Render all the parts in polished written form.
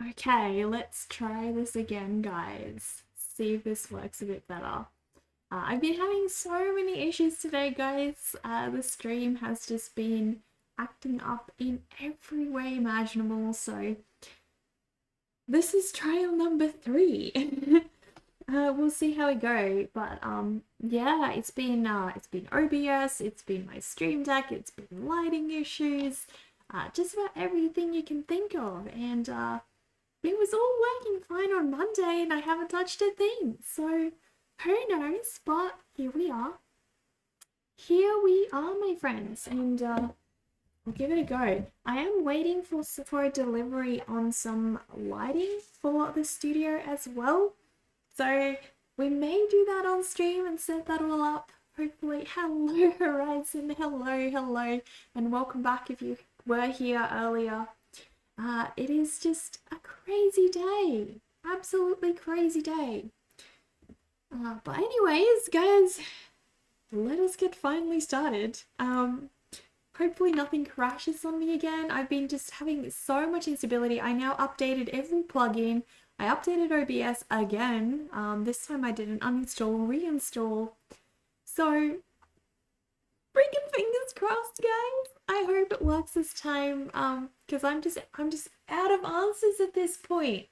Okay, let's try this again, guys. See if this works a bit better. I've been having so many issues today, guys. The stream has just been acting up in every way imaginable, so this is trial number 3. We'll see how we go, but yeah, it's been OBS, it's been my stream deck, it's been lighting issues, just about everything you can think of, and it was all working fine on Monday and I haven't touched a thing. So who knows? But here we are. Here we are, my friends, and we'll give it a go. I am waiting for a delivery on some lighting for the studio as well. So we may do that on stream and set that all up. Hopefully, hello Horizon, hello, and welcome back if you were here earlier. It is just a crazy day. Absolutely crazy day. But anyways, guys, let us get finally started. Hopefully nothing crashes on me again. I've been just having so much instability. I now updated every plugin. I updated OBS again. This time I did an uninstall, reinstall. So freaking fingers crossed, guys. I hope it works this time. Because I'm just out of answers at this point.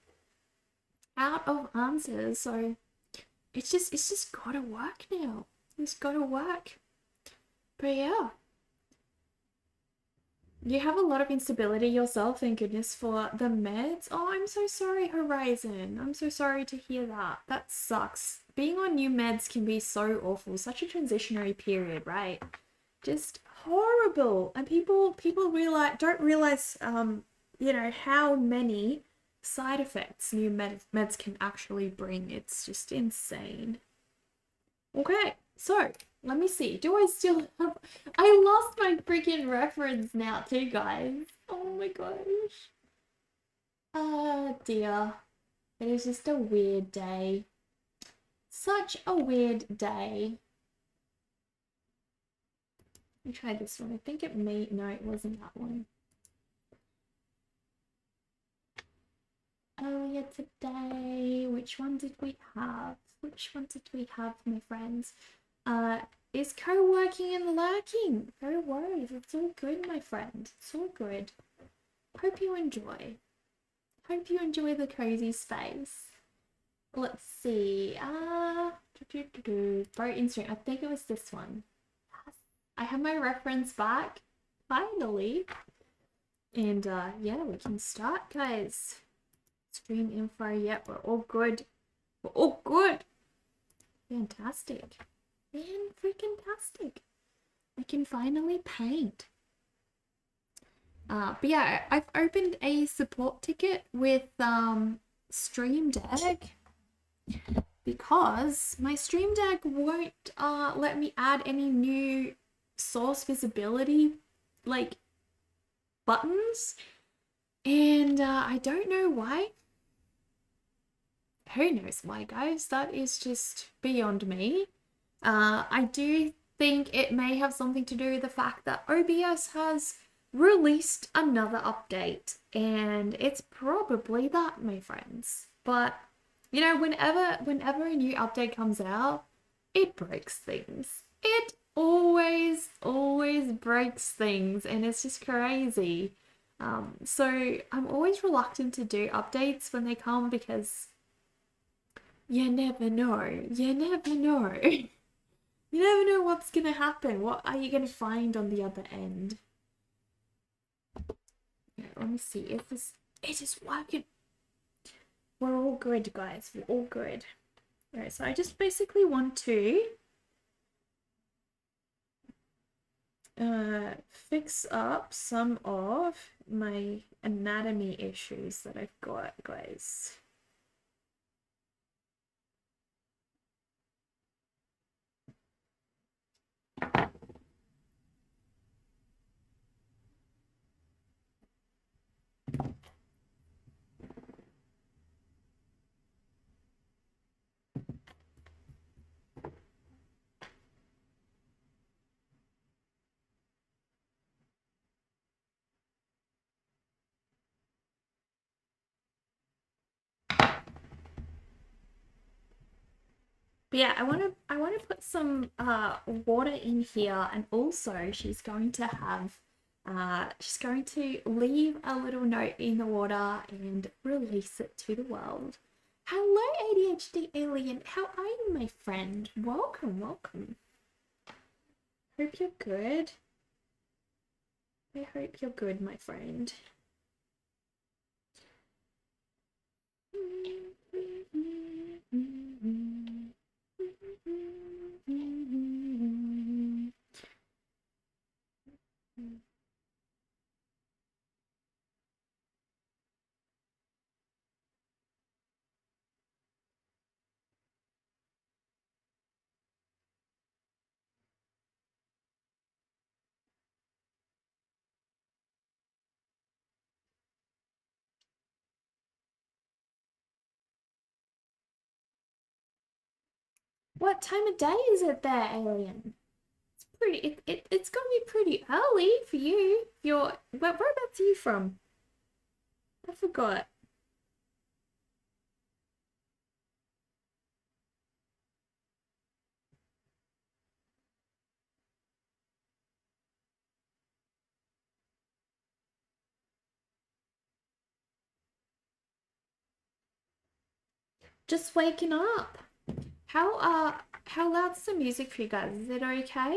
Out of answers. So it's just gotta work now. It's gotta work. But yeah. You have a lot of instability yourself, thank goodness for the meds. Oh, I'm so sorry, Horizon. I'm so sorry to hear that. That sucks. Being on new meds can be so awful. Such a transitionary period, right? Just horrible. And people don't realize how many side effects new meds can actually bring. It's just insane. Okay, so let me see. Do I still have... I lost my freaking reference now too, guys. Oh my gosh. Ah, dear. It is just a weird day. Such a weird day. Let me try this one. I think it may... No, it wasn't that one. Oh, yeah, today. Which one did we have? Which one did we have, my friends? Is co-working and lurking. No worries. It's all good, my friend. It's all good. Hope you enjoy. Hope you enjoy the cozy space. Let's see. Boat instrument. I think it was this one. I have my reference back. Finally. And yeah, we can start, guys. Stream info. Yep, we're all good. We're all good. Fantastic. Fan-freaking-tastic. I can finally paint. But yeah, I've opened a support ticket with Stream Deck because my Stream Deck won't let me add any new source visibility like buttons, and I don't know why. Who knows why, guys? That is just beyond me. I do think it may have something to do with the fact that OBS has released another update, and it's probably that, my friends. But you know, whenever a new update comes out, it breaks things. It always breaks things, and it's just crazy. So I'm always reluctant to do updates when they come because you never know. You never know. You never know what's gonna happen. What are you gonna find on the other end? Yeah, let me see. It is working. We're all good, guys. We're all good. Alright, so I just basically want to fix up some of my anatomy issues that I've got, guys. But yeah, I want to put some water in here, and also she's going to leave a little note in the water and release it to the world. Hello, ADHD alien. How are you, my friend? Welcome, welcome. Hope you're good. I hope you're good, my friend. What time of day is it there, alien? It's pretty. It's gonna be pretty early for you. Whereabouts are you from? I forgot. Just waking up. How loud's the music for you guys? Is it okay?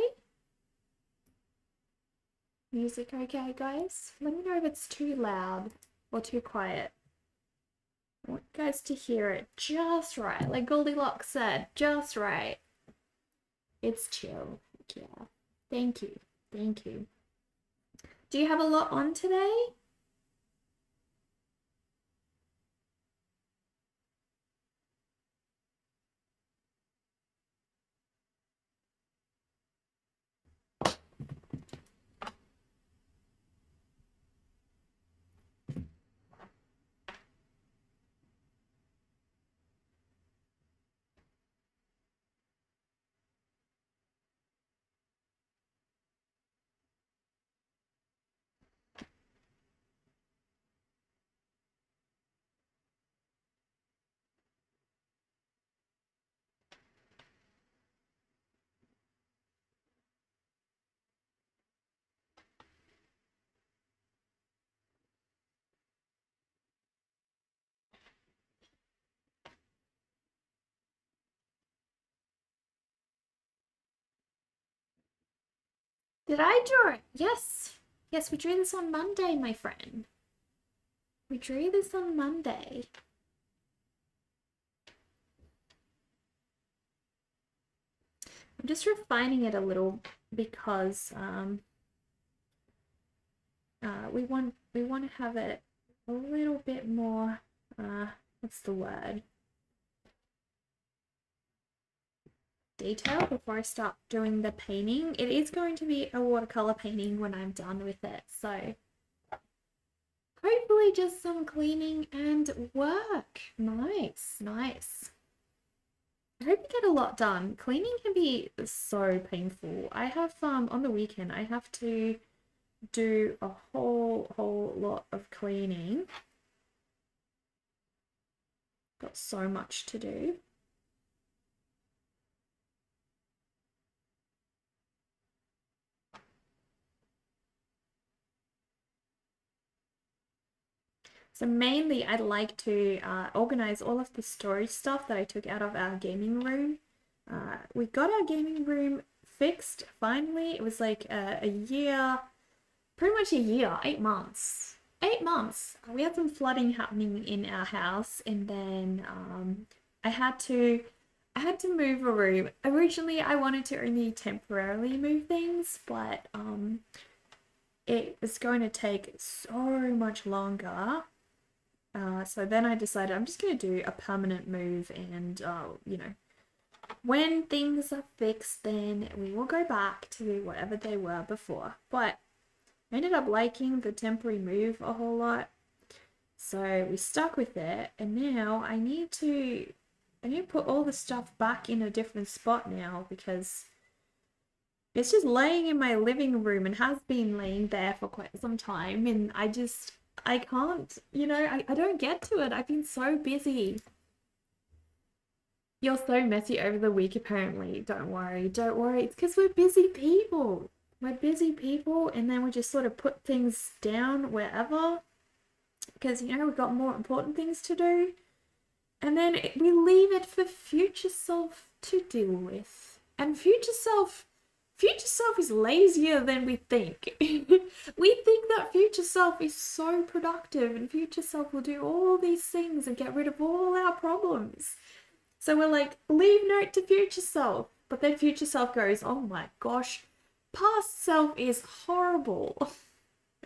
Music okay, guys? Let me know if it's too loud or too quiet. I want you guys to hear it just right. Like Goldilocks said, just right. It's chill. Yeah. Thank you. Thank you. Do you have a lot on today? Did I draw it? Yes. Yes, we drew this on Monday, my friend. We drew this on Monday. I'm just refining it a little because we want to have it a little bit more what's the word? Detail before I start doing the painting. It is going to be a watercolor painting when I'm done with it, so hopefully just some cleaning and work. Nice, nice. I hope you get a lot done. Cleaning can be so painful. I have on the weekend I have to do a whole lot of cleaning. Got so much to do. So mainly I'd like to organize all of the storage stuff that I took out of our gaming room. We got our gaming room fixed finally. It was like a year, pretty much a year, 8 months. 8 months. We had some flooding happening in our house, and then I had to move a room. Originally, I wanted to only temporarily move things, but it was going to take so much longer. So then I decided I'm just going to do a permanent move, and when things are fixed, then we will go back to whatever they were before. But I ended up liking the temporary move a whole lot, so we stuck with it. And now I need to put all the stuff back in a different spot now, because it's just laying in my living room and has been laying there for quite some time, and I can't, I don't get to it. I've been so busy. You're so messy over the week, apparently. Don't worry, don't worry. It's because we're busy people. We're busy people, and then we just sort of put things down wherever because, we've got more important things to do. And then we leave it for future self to deal with. And future self is lazier than we think. We think that future self is so productive and future self will do all these things and get rid of all our problems. So we're like, leave note to future self. But then future self goes, oh my gosh, past self is horrible.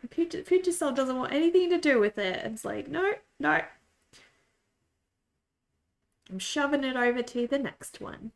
Future self doesn't want anything to do with it. And it's like, no, no, I'm shoving it over to the next one.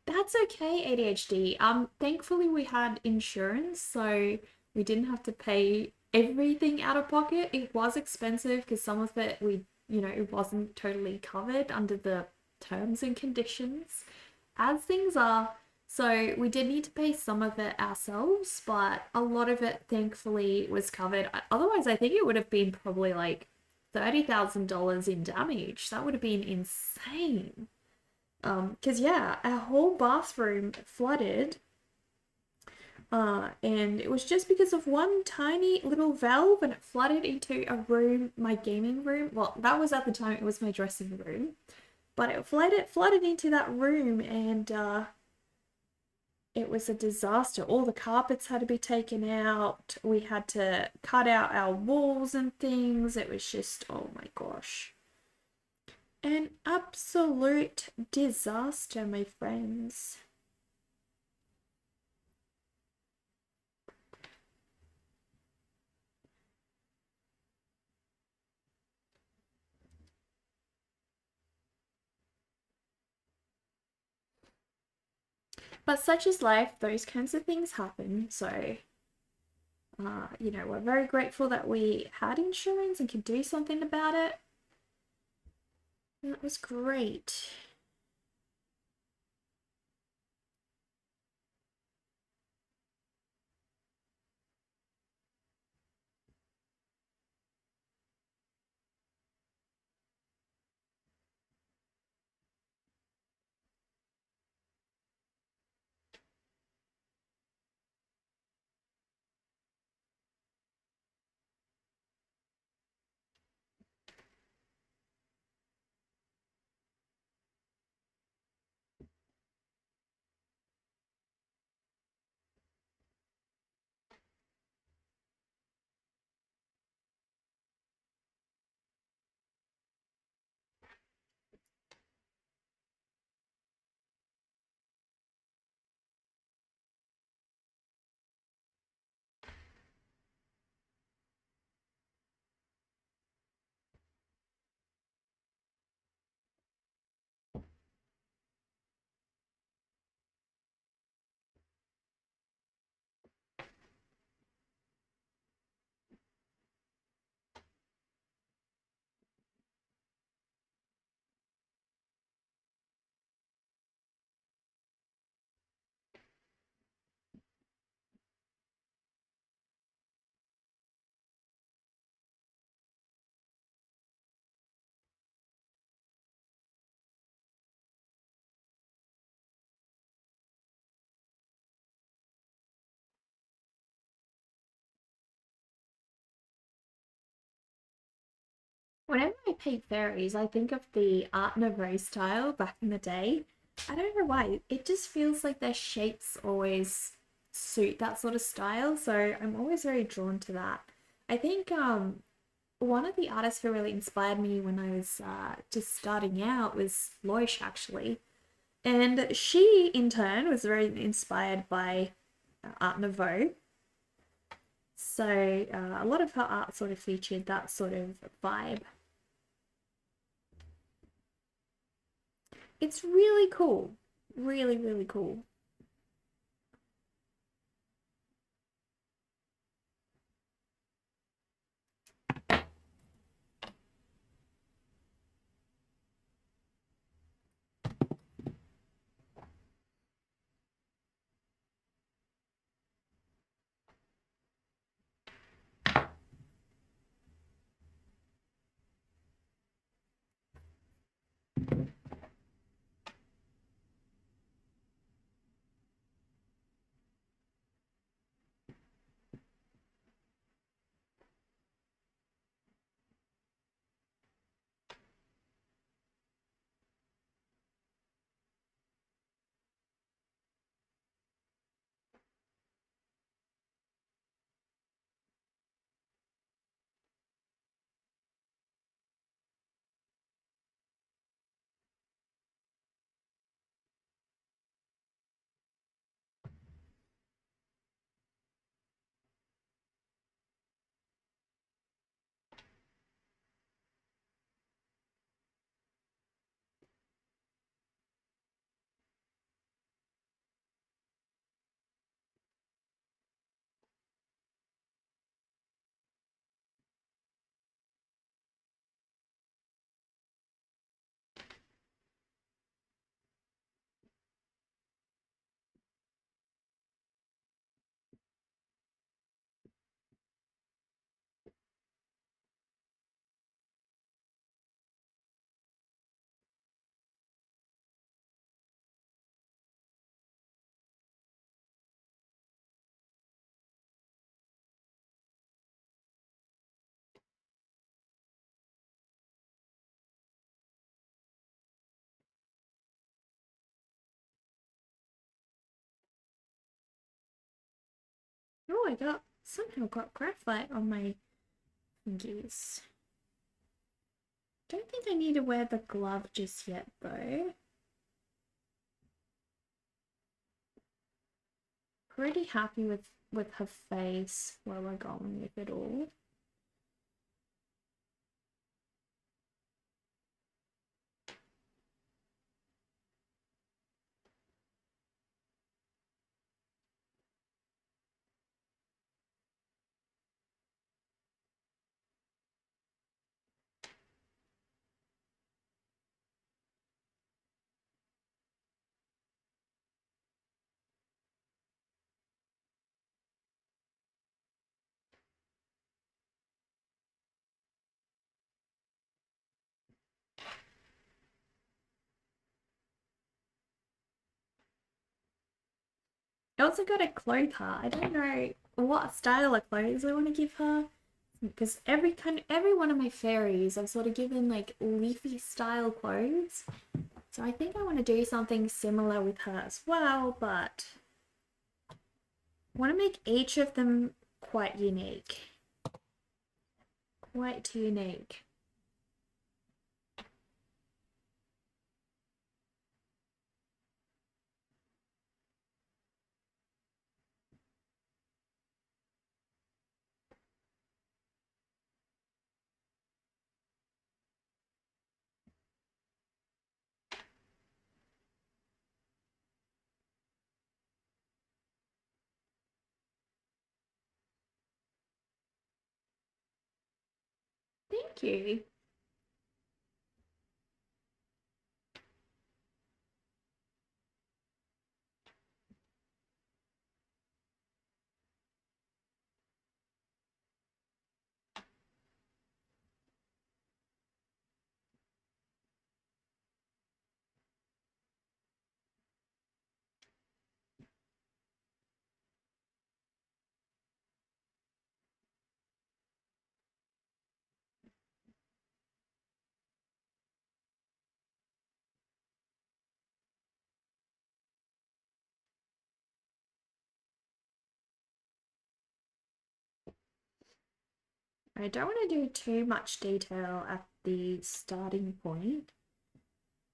That's okay, ADHD. Thankfully we had insurance, so we didn't have to pay everything out of pocket. It was expensive because some of it it wasn't totally covered under the terms and conditions, as things are. So we did need to pay some of it ourselves, but a lot of it thankfully was covered. Otherwise, I think it would have been probably like $30,000 in damage. That would have been insane. Because yeah, our whole bathroom flooded. And it was just because of one tiny little valve and it flooded into a room, my gaming room. Well, that was at the time, it was my dressing room. But it flooded into that room and it was a disaster. All the carpets had to be taken out. We had to cut out our walls and things. It was just, oh my gosh. An absolute disaster, my friends. But such is life, those kinds of things happen. So, we're very grateful that we had insurance and could do something about it. And that was great. Whenever I paint fairies, I think of the Art Nouveau style back in the day. I don't know why. It just feels like their shapes always suit that sort of style, so I'm always very drawn to that. I think one of the artists who really inspired me when I was just starting out was Loish, actually. And she, in turn, was very inspired by Art Nouveau. So a lot of her art sort of featured that sort of vibe. It's really cool. Really, really cool. I somehow got graphite on my fingers. Don't think I need to wear the glove just yet though. Pretty happy with her face where we're going with it all. I also got to clothe her. I don't know what style of clothes I want to give her because every one of my fairies I've sort of given like leafy style clothes. So I think I want to do something similar with her as well, but I want to make each of them quite unique. Quite unique. Thank you. I don't want to do too much detail at the starting point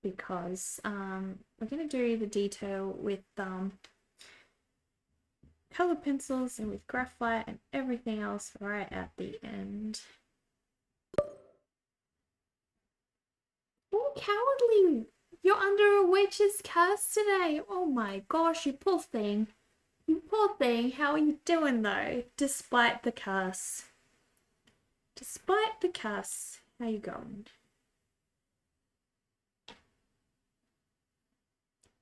because we're going to do the detail with color pencils and with graphite and everything else right at the end. Oh, cowardly! You're under a witch's curse today. Oh my gosh, you poor thing. You poor thing. How are you doing though? Despite the curse. Despite the curse. How you going?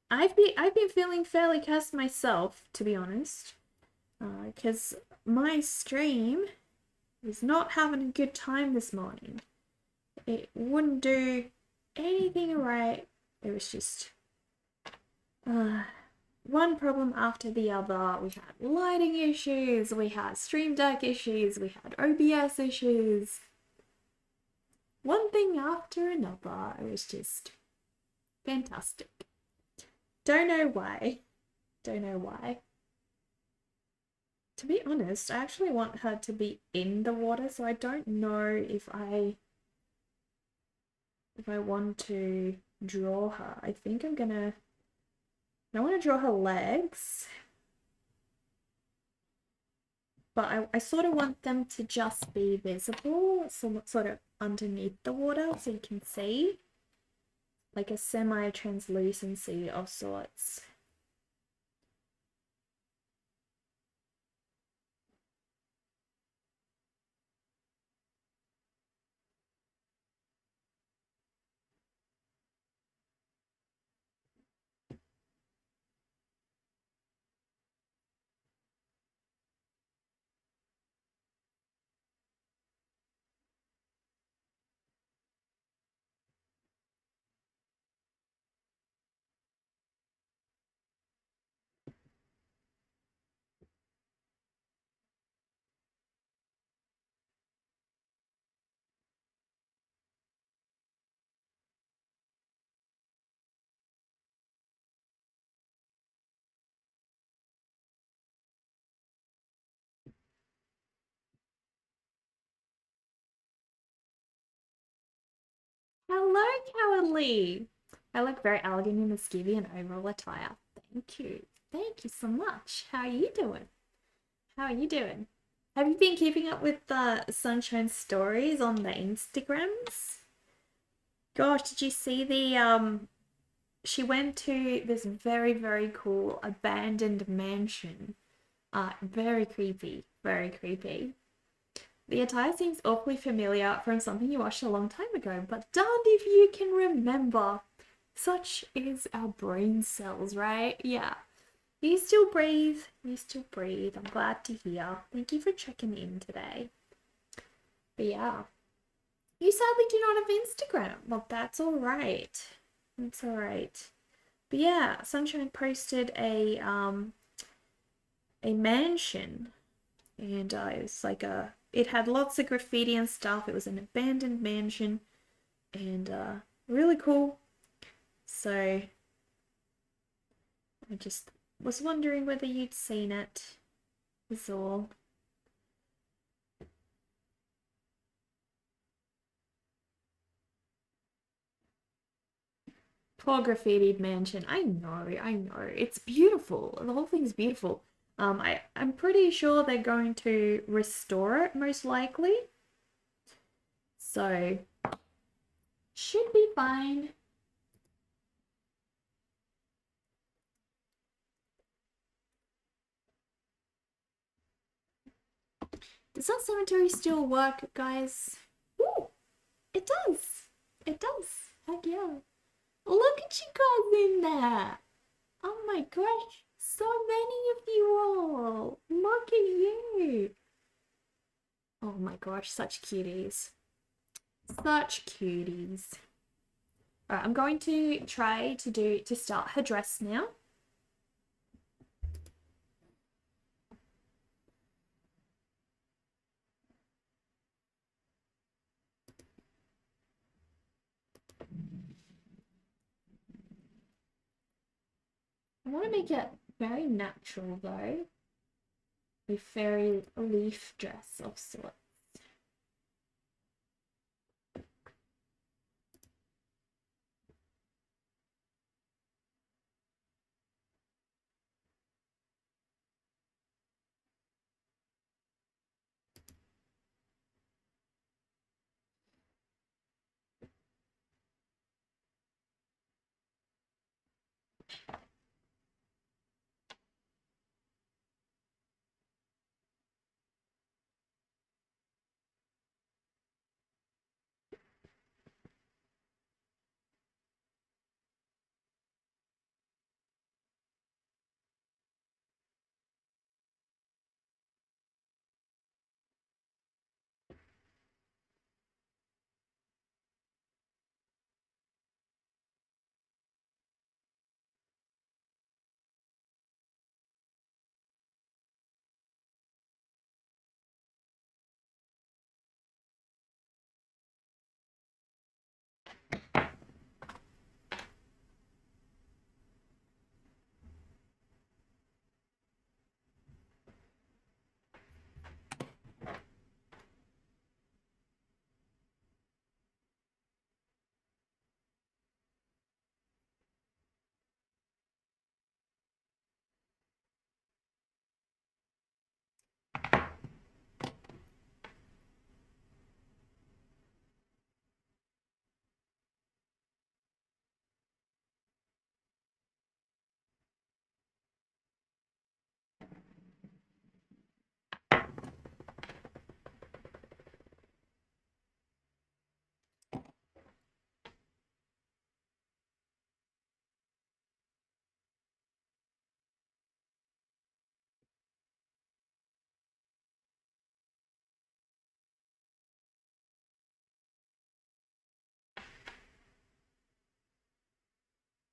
I've been feeling fairly cursed myself, to be honest. Because my stream was not having a good time this morning. It wouldn't do anything right. It was just one problem after the other. We had lighting issues, we had Stream Deck issues, we had OBS issues. One thing after another. It was just fantastic. Don't know why. Don't know why. To be honest, I actually want her to be in the water, so I don't know if I want to draw her. I think I want to draw her legs, but I sort of want them to just be visible, sort of underneath the water so you can see, like a semi-translucency of sorts. Hello, Cowardly. I look very elegant in the skivvy and overall attire. Thank you. Thank you so much. How are you doing? How are you doing? Have you been keeping up with the Sunshine stories on the Instagrams? Gosh, did you see the she went to this very, very cool abandoned mansion. Very creepy. Very creepy. The attire seems awfully familiar from something you watched a long time ago, but darned if you can remember. Such is our brain cells, right? Yeah. You still breathe. You still breathe. I'm glad to hear. Thank you for checking in today. But yeah. You sadly do not have Instagram. Well, that's all right. That's all right. But yeah, Sunshine posted a mansion, and it was like a. It had lots of graffiti and stuff. It was an abandoned mansion, and really cool. So I just was wondering whether you'd seen it. Is all. Poor graffitied mansion. I know, I know. It's beautiful. The whole thing's beautiful. I'm pretty sure they're going to restore it, most likely. So should be fine. Does that cemetery still work, guys? Ooh, it does. It does. Heck yeah. Look at you guys in there. Oh my gosh. So many of you all. Look at you. Oh my gosh, such cuties. Such cuties. Alright, I'm going to try to start her dress now. I want to make it very natural though. A fairy leaf dress of sorts.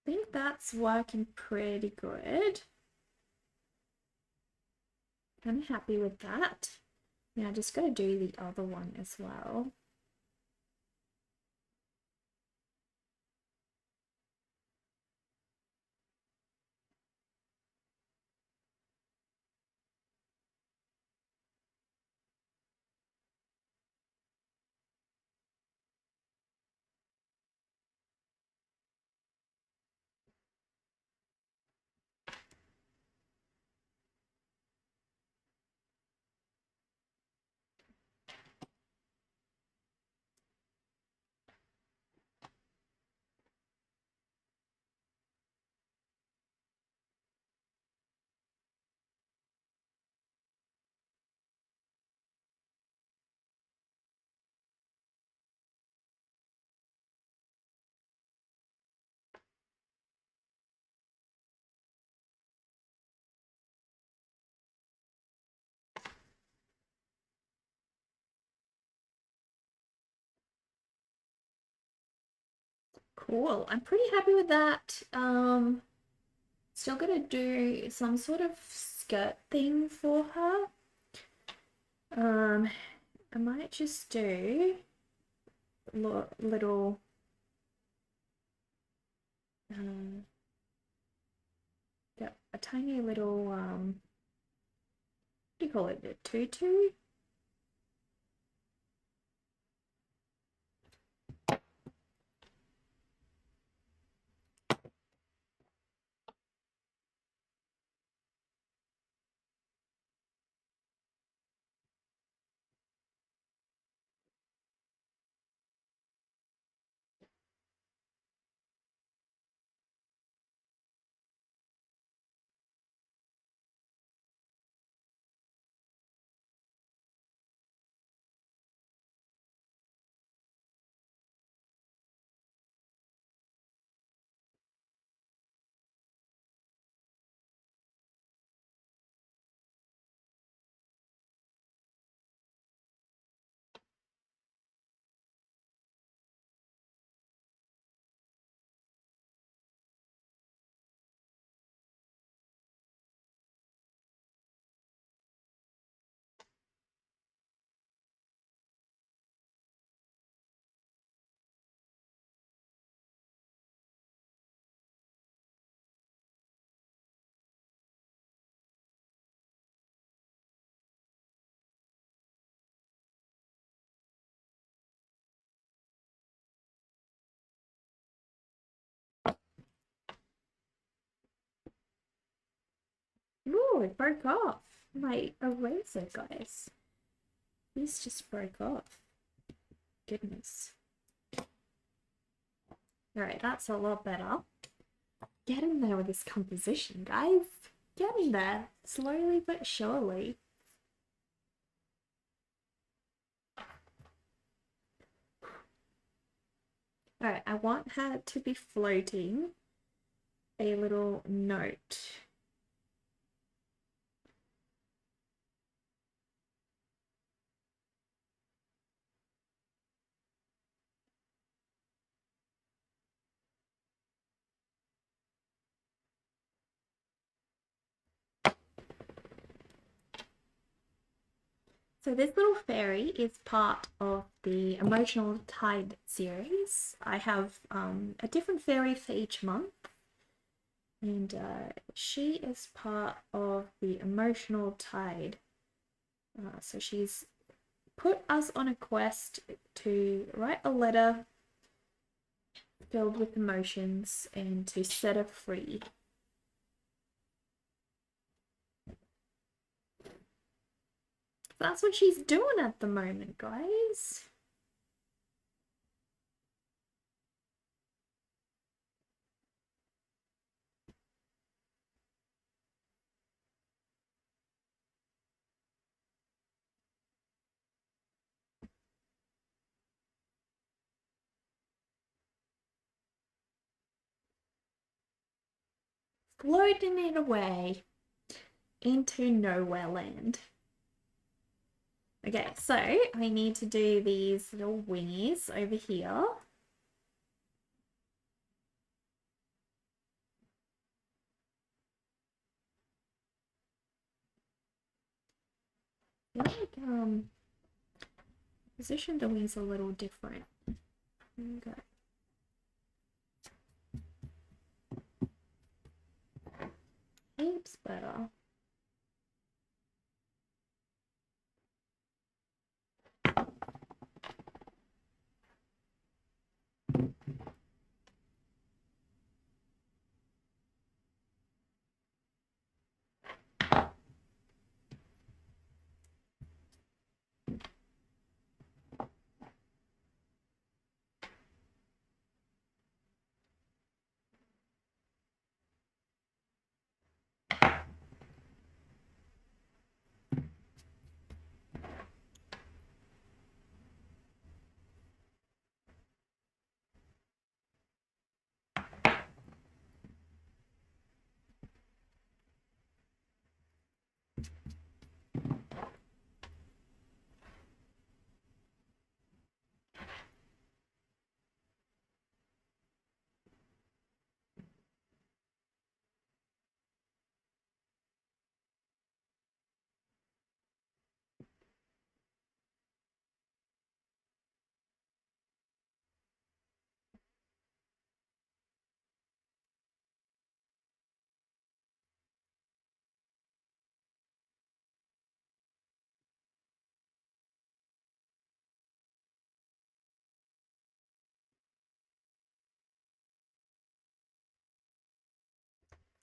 I think that's working pretty good. I'm happy with that. Now just gotta do the other one as well. Cool. I'm pretty happy with that. Still gonna do some sort of skirt thing for her. I might just do little um a tiny little what do you call it? A tutu? Ooh, it broke off. My eraser, guys. This just broke off. Goodness. Alright, that's a lot better. Get in there with this composition, guys. Get in there. Slowly but surely. Alright, I want her to be floating a little note. So this little fairy is part of the Emotional Tide series. I have a different fairy for each month. And she is part of the Emotional Tide. So she's put us on a quest to write a letter filled with emotions and to set her free. That's what she's doing at the moment, guys. Floating it away into nowhere land. Okay, so I need to do these little wingies over here. I feel like position the wings a little different. Okay. Heaps better.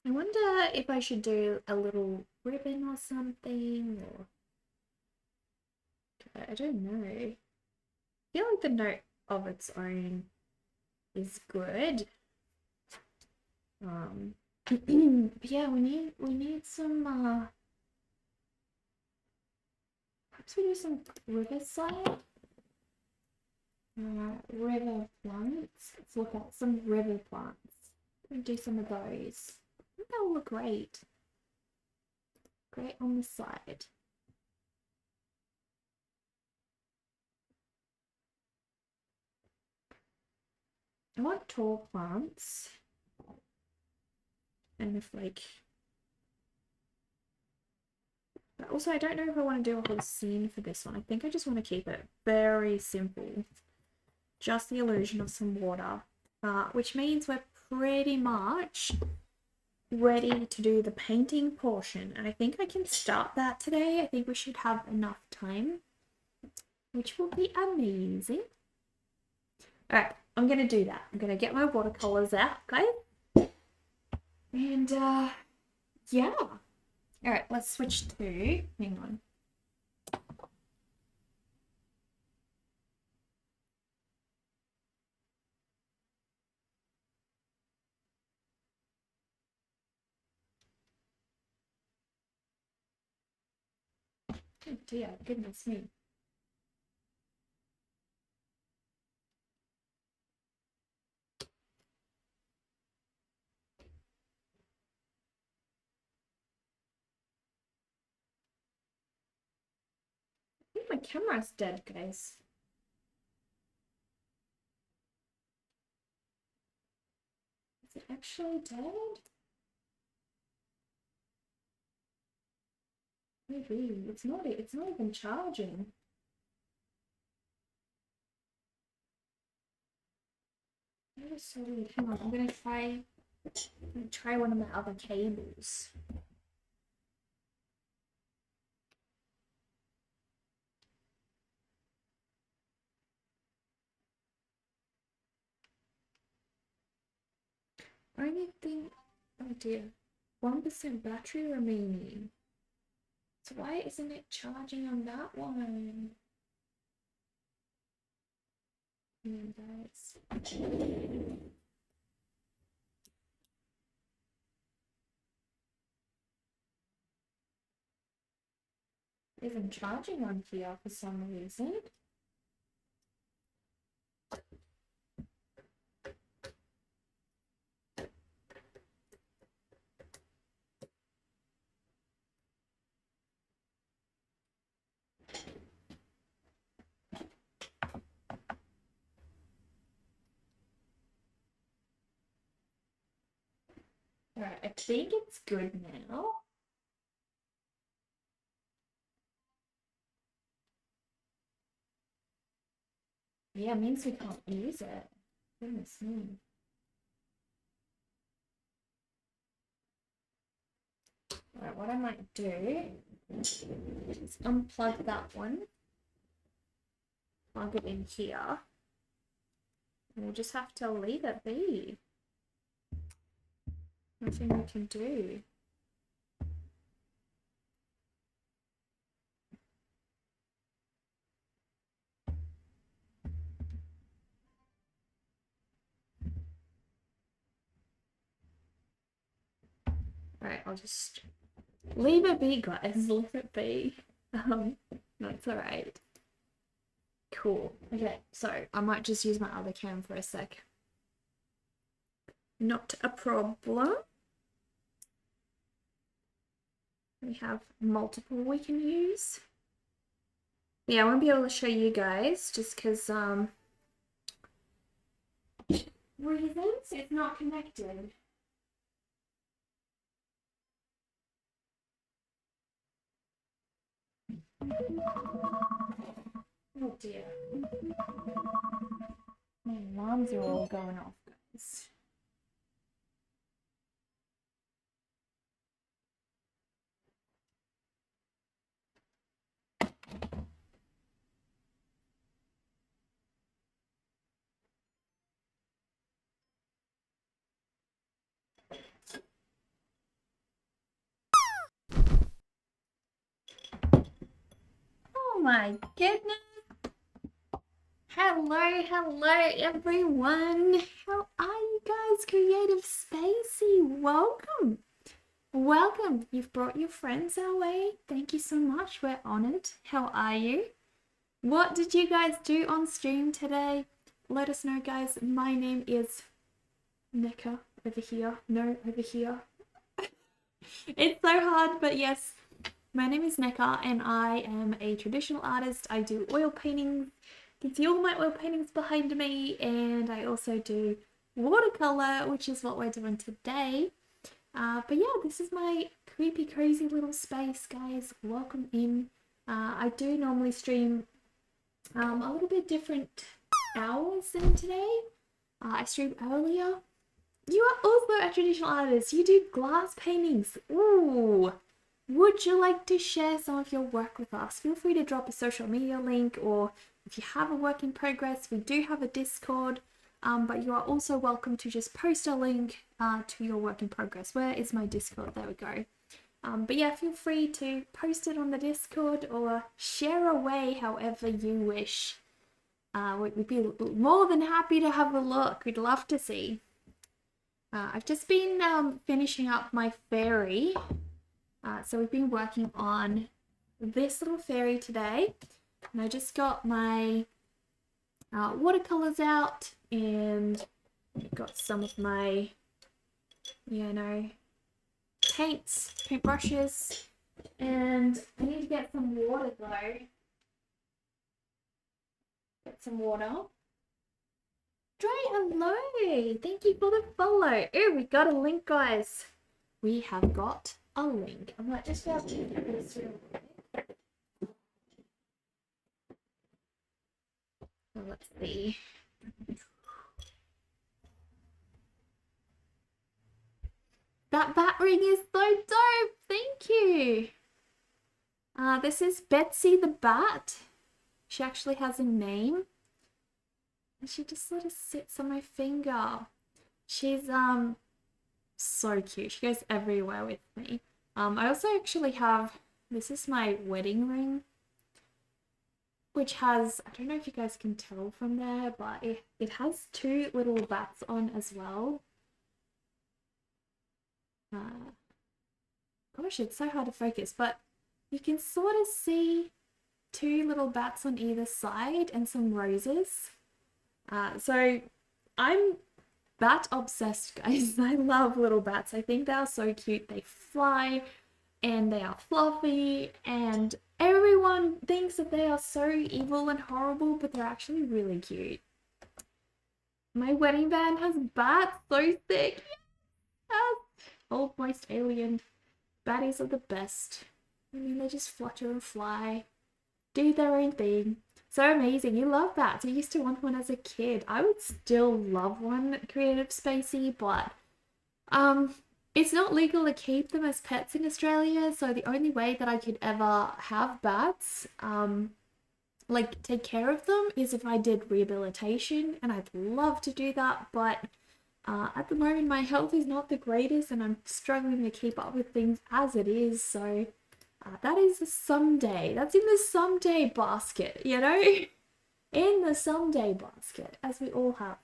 I wonder if I should do a little ribbon or something, or I don't know. I feel like the note of its own is good. But yeah, we need some perhaps we do some riverside. River plants. Let's look at some river plants. We'll do some of those. I think that will look great. Great on the side. I want tall plants. And if like... But also, I don't know if I want to do a whole scene for this one. I think I just want to keep it very simple. Just the illusion of some water. Which means we're pretty much ready to do the painting portion. And I think I can start that today. I think we should have enough time, which will be amazing. All right, I'm going to do that. I'm going to get my watercolors out, guys. And yeah. All right, let's switch to, hang on. Oh dear, goodness me. I think my camera's dead, guys. Is it actually dead? Maybe. It's not even charging. That is so weird. Hang on, I'm gonna try one of my other cables. Only thing, oh dear, 1% battery remaining. So why isn't it charging on that one? Guys. Isn't charging on here for some reason. Alright, I think it's good now. Yeah, it means we can't use it. Goodness me. Alright, what I might do is unplug that one, plug it in here, and we'll just have to leave it be. Nothing we can do. Alright, I'll just leave it be, guys. Leave it be. That's alright. Cool. Okay, so I might just use my other cam for a sec. Not a problem. We have multiple we can use. Yeah, I won't be able to show you guys just because reasons it's not connected. Oh dear. My alarms are all going off, guys. my goodness. Hello everyone. How are you guys? Creative Spacey, welcome. Welcome. You've brought your friends our way. Thank you so much. We're honored. How are you? What did you guys do on stream today? Let us know, guys. My name is Nika over here. No, over here. It's so hard, but yes. My name is Nika and I am a traditional artist. I do oil paintings. You can see all my oil paintings behind me, and I also do watercolor, which is what we're doing today. But yeah, this is my creepy, crazy little space, guys. Welcome in. I do normally stream a little bit different hours than today. I stream earlier. You are also a traditional artist. You do glass paintings. Ooh. Would you like to share some of your work with us? Feel free to drop a social media link, or if you have a work in progress, we do have a Discord, but you are also welcome to just post a link to your work in progress. Where is my Discord? There we go. But yeah, feel free to post it on the Discord or share away however you wish. We'd be more than happy to have a look. We'd love to see. I've just been finishing up my fairy. So we've been working on this little fairy today, and I just got my watercolors out and got some of my, paint brushes, and I need to get some water though. Get some water. Dre, hello! Thank you for the follow. Oh, we got a link, guys. We have got a link. I might just be able to get this real quick. So let's see. That bat ring is so dope. Thank you. This is Betsy the Bat. She actually has a name. And she just sort of sits on my finger. She's so cute. She goes everywhere with me. I also actually have, this is my wedding ring, which has, I don't know if you guys can tell from there, but it has two little bats on as well. Gosh, it's so hard to focus, but you can sort of see two little bats on either side and some roses. So I'm bat obsessed, guys. I love little bats. I think they are so cute. They fly and they are fluffy, and everyone thinks that they are so evil and horrible, but they're actually really cute. My wedding band has bats. So sick. Yes. Almost alien. Baddies are the best. I mean, they just flutter and fly, do their own thing. So amazing. You love bats. You used to want one as a kid. I would still love one, Creative Spacey, but it's not legal to keep them as pets in Australia, so the only way that I could ever have bats, like take care of them, is if I did rehabilitation, and I'd love to do that, but at the moment my health is not the greatest and I'm struggling to keep up with things as it is, so that is the someday. That's in the someday basket, you know? In the someday basket, as we all have.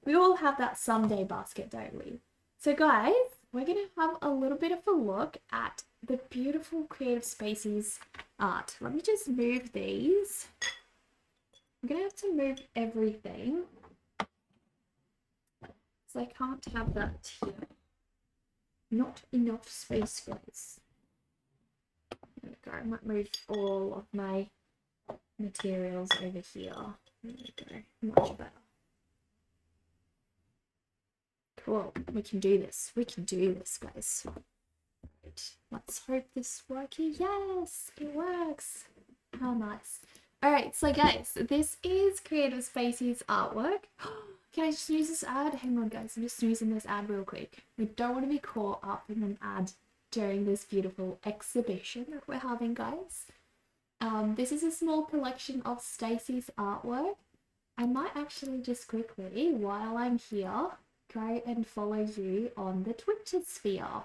We all have that someday basket, don't we? So guys, we're going to have a little bit of a look at the beautiful Creative Spacey's art. Let me just move these. I'm going to have to move everything, so I can't have that here. Not enough space, guys. There we go. I might move all of my materials over here. There we go. Much better. Cool. We can do this. We can do this, guys. Right. Let's hope this works. Yes, it works. How nice. Alright, so guys, this is Creative Spacey's artwork. Can I just use this ad? Hang on, guys. I'm just using this ad real quick. We don't want to be caught up in an ad during this beautiful exhibition that we're having, guys. This is a small collection of Stacey's artwork. I might actually just quickly, while I'm here, go and follow you on the Twitter sphere.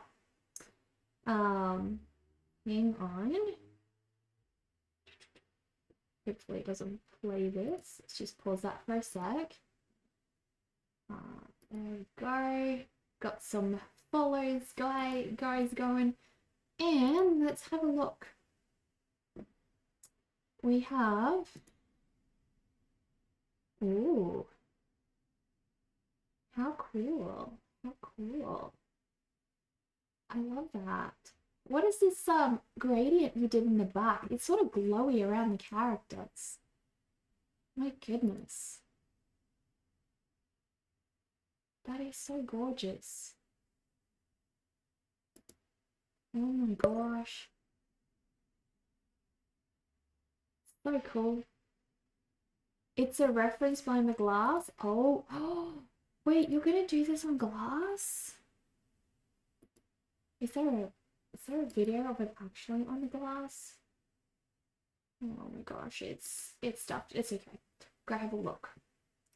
Hang on. Hopefully it doesn't play this. Let's just pause that for a sec. There we go. Got some follows guys going. And let's have a look. We have... Ooh. How cool. How cool. I love that. What is this gradient you did in the back? It's sort of glowy around the characters. My goodness. That is so gorgeous. Oh my gosh. So cool. It's a reference behind the glass. Oh, wait, you're gonna do this on glass? Is there a video of it actually on the glass? Oh my gosh, it's stuffed. It's okay. Go have a look.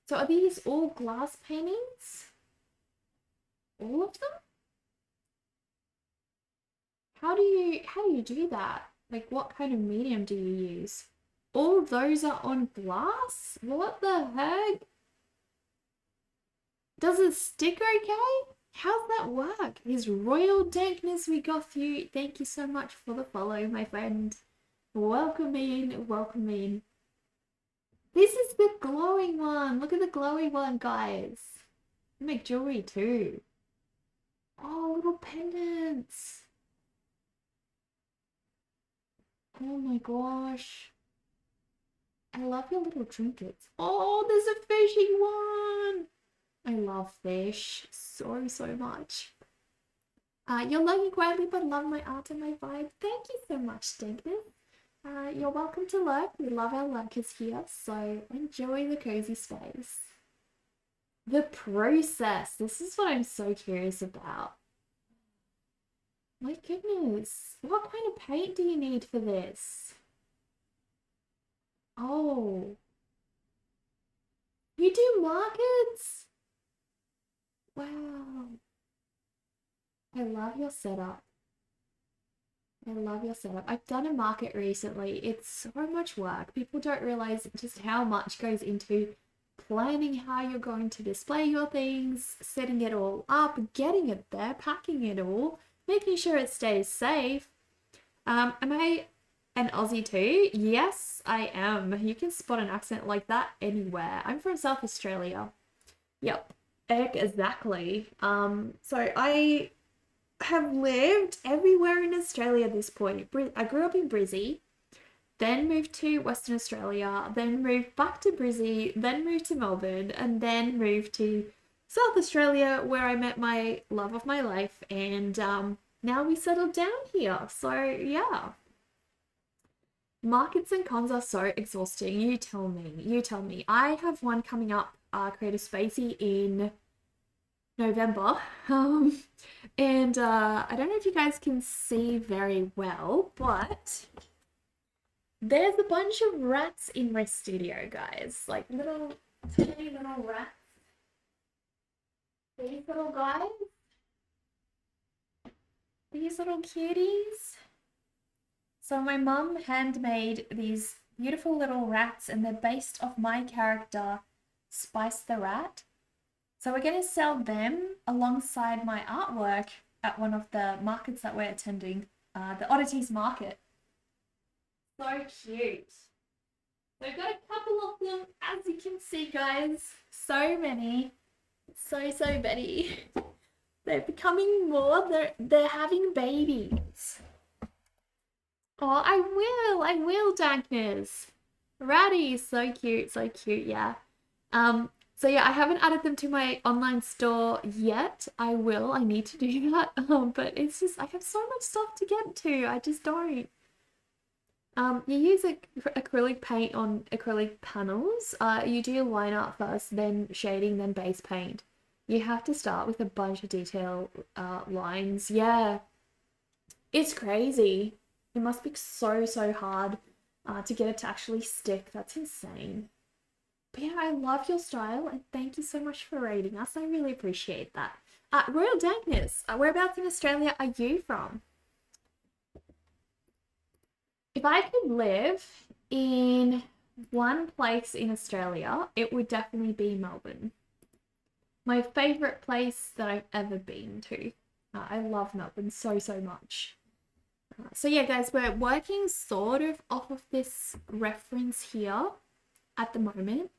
So are these all glass paintings? All of them? How do you do that? Like, what kind of medium do you use? All those are on glass? What the heck? Does it stick okay? How's that work? His royal dankness, we got you. Thank you so much for the follow, my friend. Welcome in, welcome in. This is the glowing one. Look at the glowing one, guys. You make jewelry too. Oh, little pendants. Oh my gosh. I love your little trinkets. Oh, there's a fishing one. I love fish so much. You're lagging quietly, but love my art and my vibe. Thank you so much, Stinkness. You're welcome to lurk. We love our lurkers here, so enjoy the cozy space. The process. This is what I'm so curious about. My goodness. What kind of paint do you need for this? Oh. You do markets? Wow. I love your setup. I love your setup. I've done a market recently. It's so much work. People don't realize just how much goes into planning how you're going to display your things, setting it all up, getting it there, packing it all, making sure it stays safe. Am I an Aussie too? Yes, I am. You can spot an accent like that anywhere. I'm from South Australia. Yep, exactly. So I have lived everywhere in Australia at this point. I grew up in Brizzy, then moved to Western Australia, then moved back to Brizzy, then moved to Melbourne, and then moved to South Australia where I met my love of my life, and now we settled down here. So yeah. Markets and cons are so exhausting. You tell me. I have one coming up, Creative Spacey in November. And I don't know if you guys can see very well, but there's a bunch of rats in my studio, guys. Like little, tiny little rats. These little guys. These little cuties. So my mum handmade these beautiful little rats, and they're based off my character, Spice the Rat. So we're going to sell them alongside my artwork at one of the markets that we're attending, the Oddities Market. So cute. So I've got a couple of them, as you can see, guys. So many. So many. They're becoming more. They're having babies. Oh, I will, Dankness. Ratty, so cute, yeah. So yeah, I haven't added them to my online store yet. I will, I need to do that. But it's just, I have so much stuff to get to. I just don't. You use acrylic paint on acrylic panels. You do line art first, then shading, then base paint. You have to start with a bunch of detail lines. Yeah, it's crazy. It must be so hard to get it to actually stick. That's insane. But yeah, I love your style, and thank you so much for rating us. I really appreciate that. Royal Dankness, whereabouts in Australia are you from? If I could live in one place in Australia, it would definitely be Melbourne. My favorite place that I've ever been to. I love Melbourne so, so much. So yeah, guys, we're working sort of off of this reference here at the moment.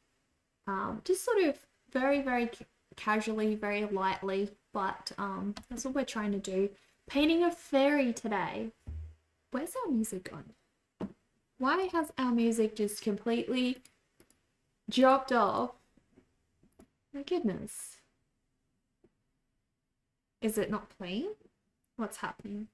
Just sort of very, very casually, very lightly, but that's what we're trying to do. Painting a fairy today. Where's our music gone? Why has our music just completely dropped off? My goodness. Is it not playing? What's happening?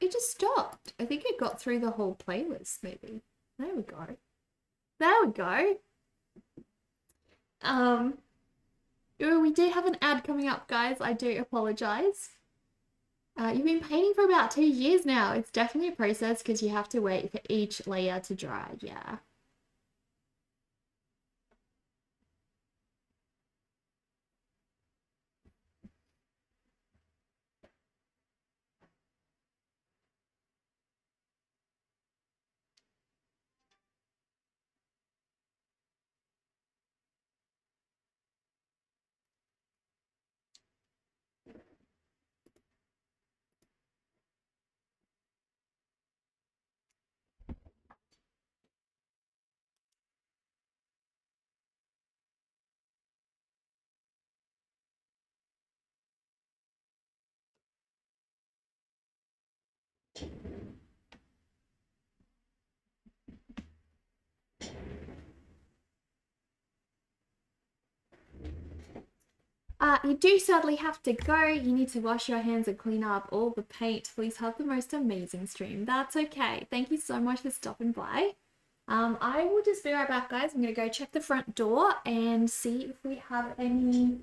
It just stopped. I think it got through the whole playlist, maybe. There we go. There we go. Ooh, we do have an ad coming up, guys. I do apologize. You've been painting for about 2 years now. It's definitely a process because you have to wait for each layer to dry. Yeah. You do sadly have to go. You need to wash your hands and clean up all the paint. Please have the most amazing stream. That's okay. Thank you so much for stopping by. I will just be right back, guys. I'm going to go check the front door and see if we have any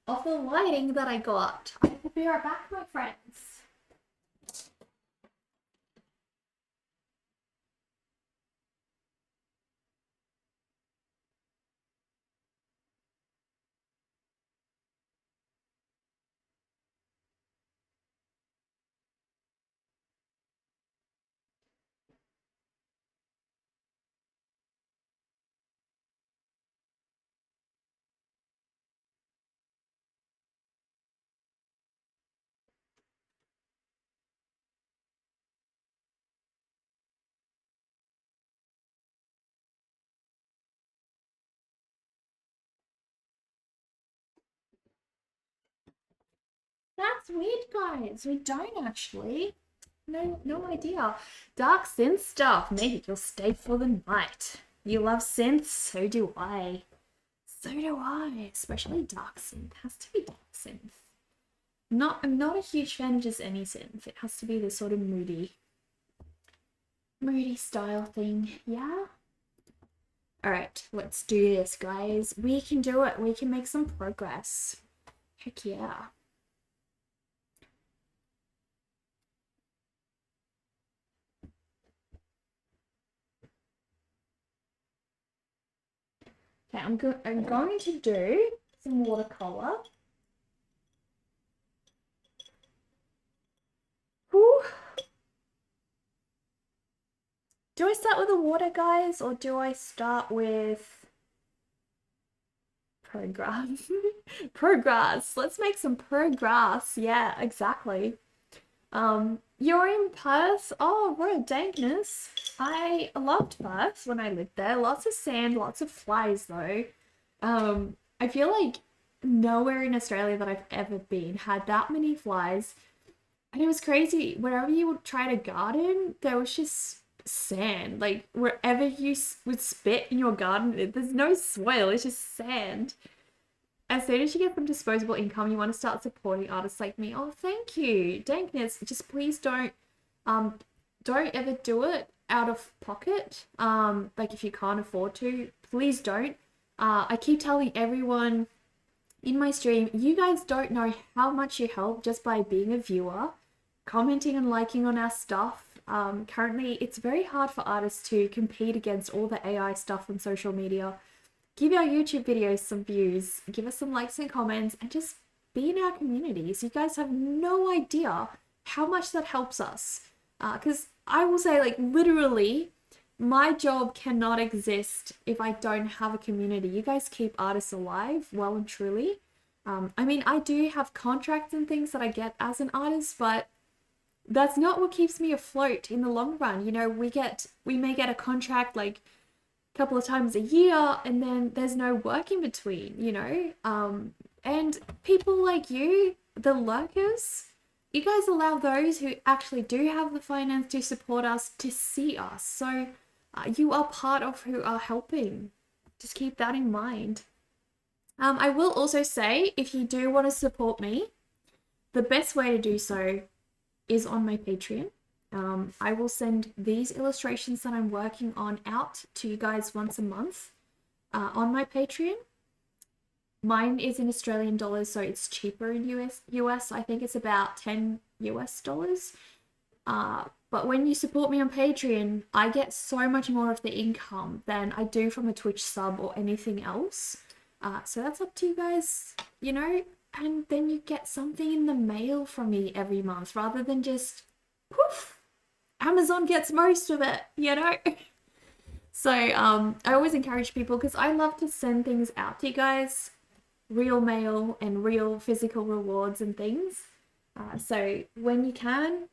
of the lighting that I got. I will be right back, my friends. That's weird, guys. We don't actually. No idea. Dark synth stuff. Maybe you'll stay for the night. You love synths? So do I. So do I. Especially dark synth. Has to be dark synth. I'm not a huge fan of just any synth. It has to be this sort of moody style thing. Yeah? Alright, let's do this, guys. We can do it. We can make some progress. Heck yeah. Okay, I'm going to do some watercolor. Whew. Do I start with the water, guys, or do I start with progress? Progress. Let's make some progress. Yeah, exactly. You're in Perth? Oh, what a dankness. I loved Perth when I lived there. Lots of sand, lots of flies though. I feel like nowhere in Australia that I've ever been had that many flies. And it was crazy. Whenever you would try to garden, there was just sand. Like wherever you would spit in your garden, there's no soil, it's just sand. As soon as you get some disposable income, you want to start supporting artists like me. Oh, thank you. Dankness, just please don't ever do it out of pocket. Like if you can't afford to, please don't. I keep telling everyone in my stream, you guys don't know how much you help just by being a viewer, commenting and liking on our stuff. Currently, it's very hard for artists to compete against all the AI stuff on social media. Give our YouTube videos some views, give us some likes and comments, and just be in our communities. You guys have no idea how much that helps us. Because I will say, like, literally, my job cannot exist if I don't have a community. You guys keep artists alive, well and truly. I mean, I do have contracts and things that I get as an artist, but that's not what keeps me afloat in the long run. You know, we may get a contract like a couple of times a year, and then there's no work in between, you know? And people like you, the lurkers, you guys allow those who actually do have the finance to support us to see us. So you are part of who are helping. Just keep that in mind. I will also say, if you do want to support me, the best way to do so is on my Patreon. I will send these illustrations that I'm working on out to you guys once a month on my Patreon. Mine is in Australian dollars, so it's cheaper in US. I think it's about 10 US dollars. But when you support me on Patreon, I get so much more of the income than I do from a Twitch sub or anything else. So that's up to you guys, you know? And then you get something in the mail from me every month rather than just poof. Amazon gets most of it, you know? So I always encourage people, because I love to send things out to you guys, real mail and real physical rewards and things. So when you can,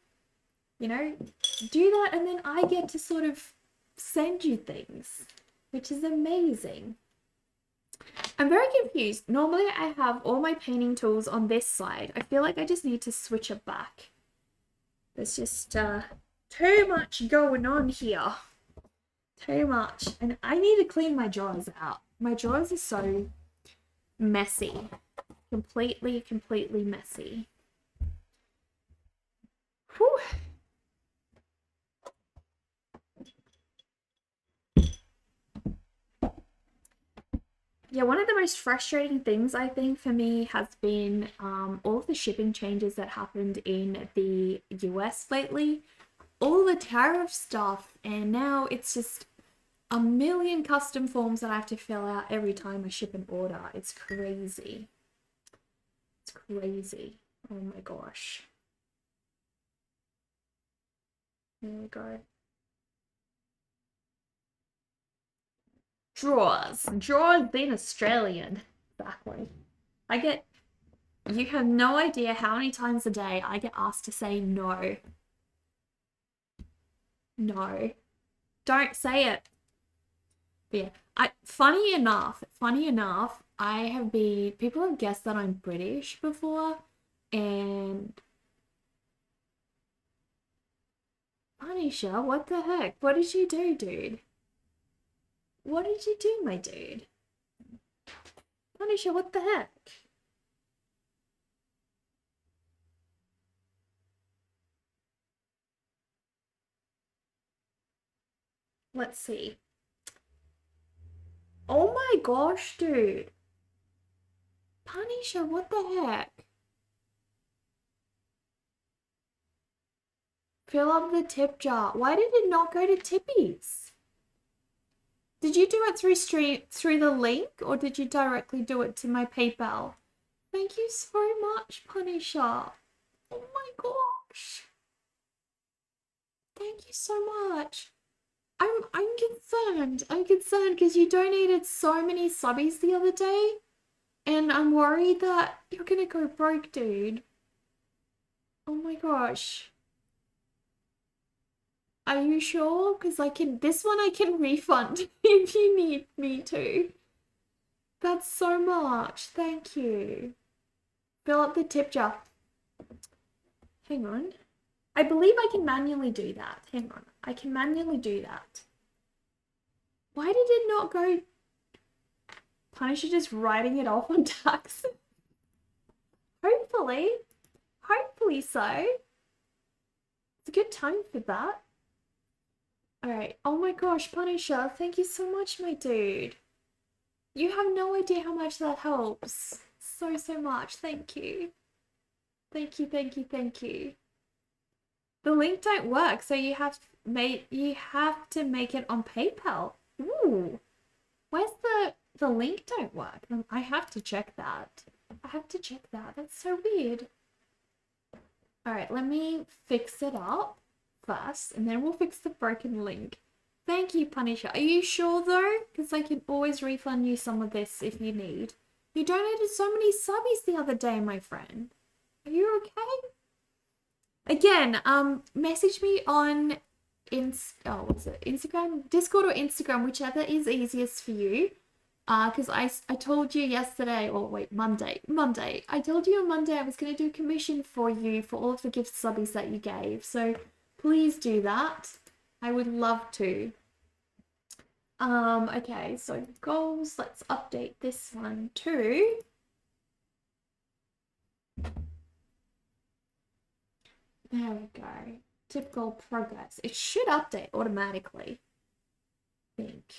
you know, do that, and then I get to sort of send you things, which is amazing. I'm very confused. Normally I have all my painting tools on this side. I feel like I just need to switch it back. There's just too much going on here. Too much. And I need to clean my drawers out. My drawers are so messy. Completely messy. Whew. Yeah, one of the most frustrating things I think for me has been all of the shipping changes that happened in the US lately. All the tariff stuff, and now it's just a million custom forms that I have to fill out every time I ship an order. It's crazy. It's crazy. Oh my gosh. There we go. Drawers. Drawers being Australian. Exactly. You have no idea how many times a day I get asked to say no. No. Don't say it. But yeah, funny enough, people have guessed that I'm British before, and Anisha, what the heck? What did you do, dude? What did you do, my dude? Anisha, what the heck? Let's see. Oh my gosh, dude. Panisha, what the heck? Fill up the tip jar. Why did it not go to Tippies? Did you do it through the link, or did you directly do it to my PayPal? Thank you so much, Panisha. Oh my gosh. Thank you so much. I'm concerned. I'm concerned because you donated so many subbies the other day, and I'm worried that you're gonna go broke, dude. Oh my gosh. Are you sure? Because this one I can refund if you need me to. That's so much. Thank you. Fill up the tip jar. Hang on. I believe I can manually do that. Hang on. I can manually do that. Why did it not go? Punisher just writing it off on tax. Hopefully. Hopefully so. It's a good time for that. Alright. Oh my gosh, Punisher, thank you so much, my dude. You have no idea how much that helps. So much. Thank you. Thank you. The link don't work, so you have to make it on PayPal. Ooh. Where's the link don't work? I have to check that. That's so weird. All right, let me fix it up first, and then we'll fix the broken link. Thank you, Punisher. Are you sure though? Because I can always refund you some of this if you need. You donated so many subbies the other day, my friend. Are you okay? Again, message me on Instagram, Discord or Instagram, whichever is easiest for you. Because I told you yesterday, or wait, Monday. I told you on Monday I was going to do a commission for you for all of the gift subbies that you gave. So please do that. I would love to. Okay, so goals, let's update this one too. There we go. Typical progress. It should update automatically. Think.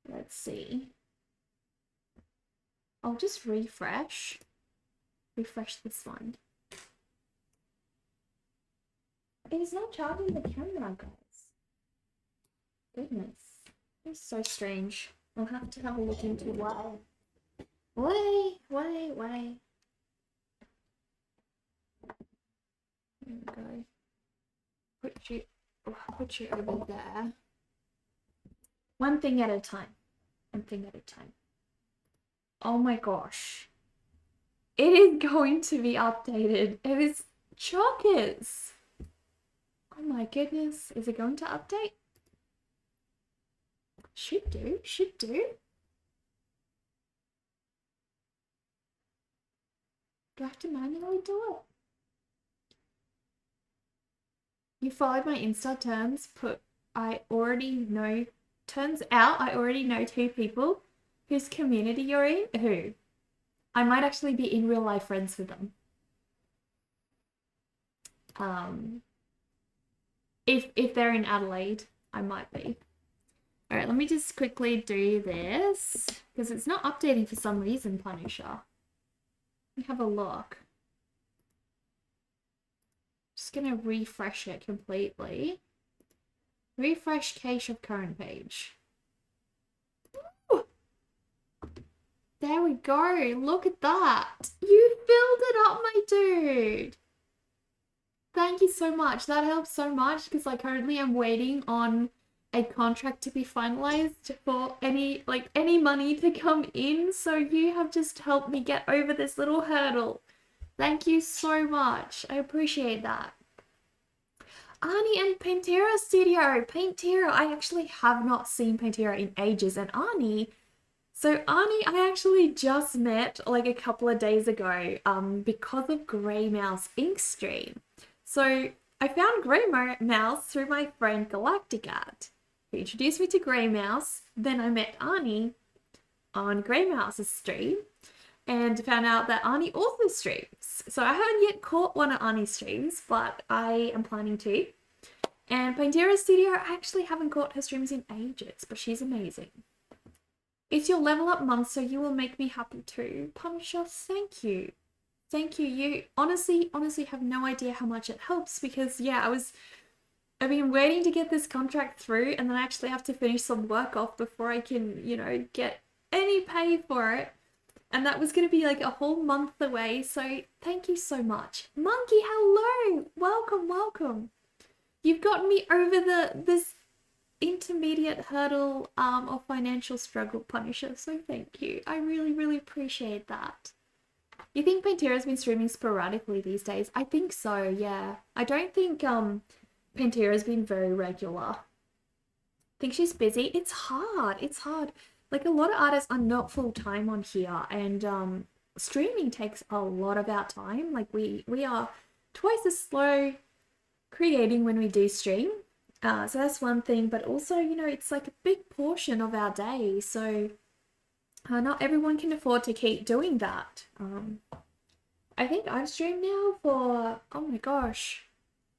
Let's see. I'll just refresh this one. It is not charging the camera, guys. Goodness. It's so strange. I'll have to have a look into why. Wait. There we go. Put you over there. One thing at a time. Oh my gosh. It is going to be updated. It is chockers. Oh my goodness. Is it going to update? Should do. Do I have to manually do it? You followed my Insta terms. Turns out I already know 2 people whose community you're in. Who? I might actually be in real life friends with them. If they're in Adelaide, I might be. All right, let me just quickly do this because it's not updating for some reason, Punisher. Let me have a look. Just gonna refresh it completely. Refresh cache of current page. Ooh! There we go. Look at that. You filled it up, my dude. Thank you so much. That helps so much because I currently am waiting on a contract to be finalized for any money to come in. So you have just helped me get over this little hurdle. Thank you so much. I appreciate that. Arnie and Pantera Studio. Pantera, I actually have not seen Pantera in ages. And Arnie, I actually just met like a couple of days ago because of Grey Mouse Ink Stream. So I found Grey Mouse through my friend Galacticat, who introduced me to Grey Mouse. Then I met Arnie on Grey Mouse's stream and found out that Arnie also streams. So I haven't yet caught one of Arnie's streams, but I am planning to. And Pantera Studio, I actually haven't caught her streams in ages, but she's amazing. It's your level up month, so you will make me happy too. Punisher, thank you. Thank you. You honestly have no idea how much it helps because yeah, I've been waiting to get this contract through and then I actually have to finish some work off before I can, get any pay for it. And that was going to be like a whole month away. So thank you so much. Monkey, hello. Welcome. You've gotten me over this intermediate hurdle of financial struggle, Punisher. So thank you. I really appreciate that. You think Pantera's been streaming sporadically these days? I think so, yeah. I don't think Pantera's been very regular. I think she's busy. It's hard. Like a lot of artists are not full-time on here and streaming takes a lot of our time. Like we are twice as slow creating when we do stream. So that's one thing, but also, it's like a big portion of our day. So not everyone can afford to keep doing that. I think I've streamed now for, oh my gosh,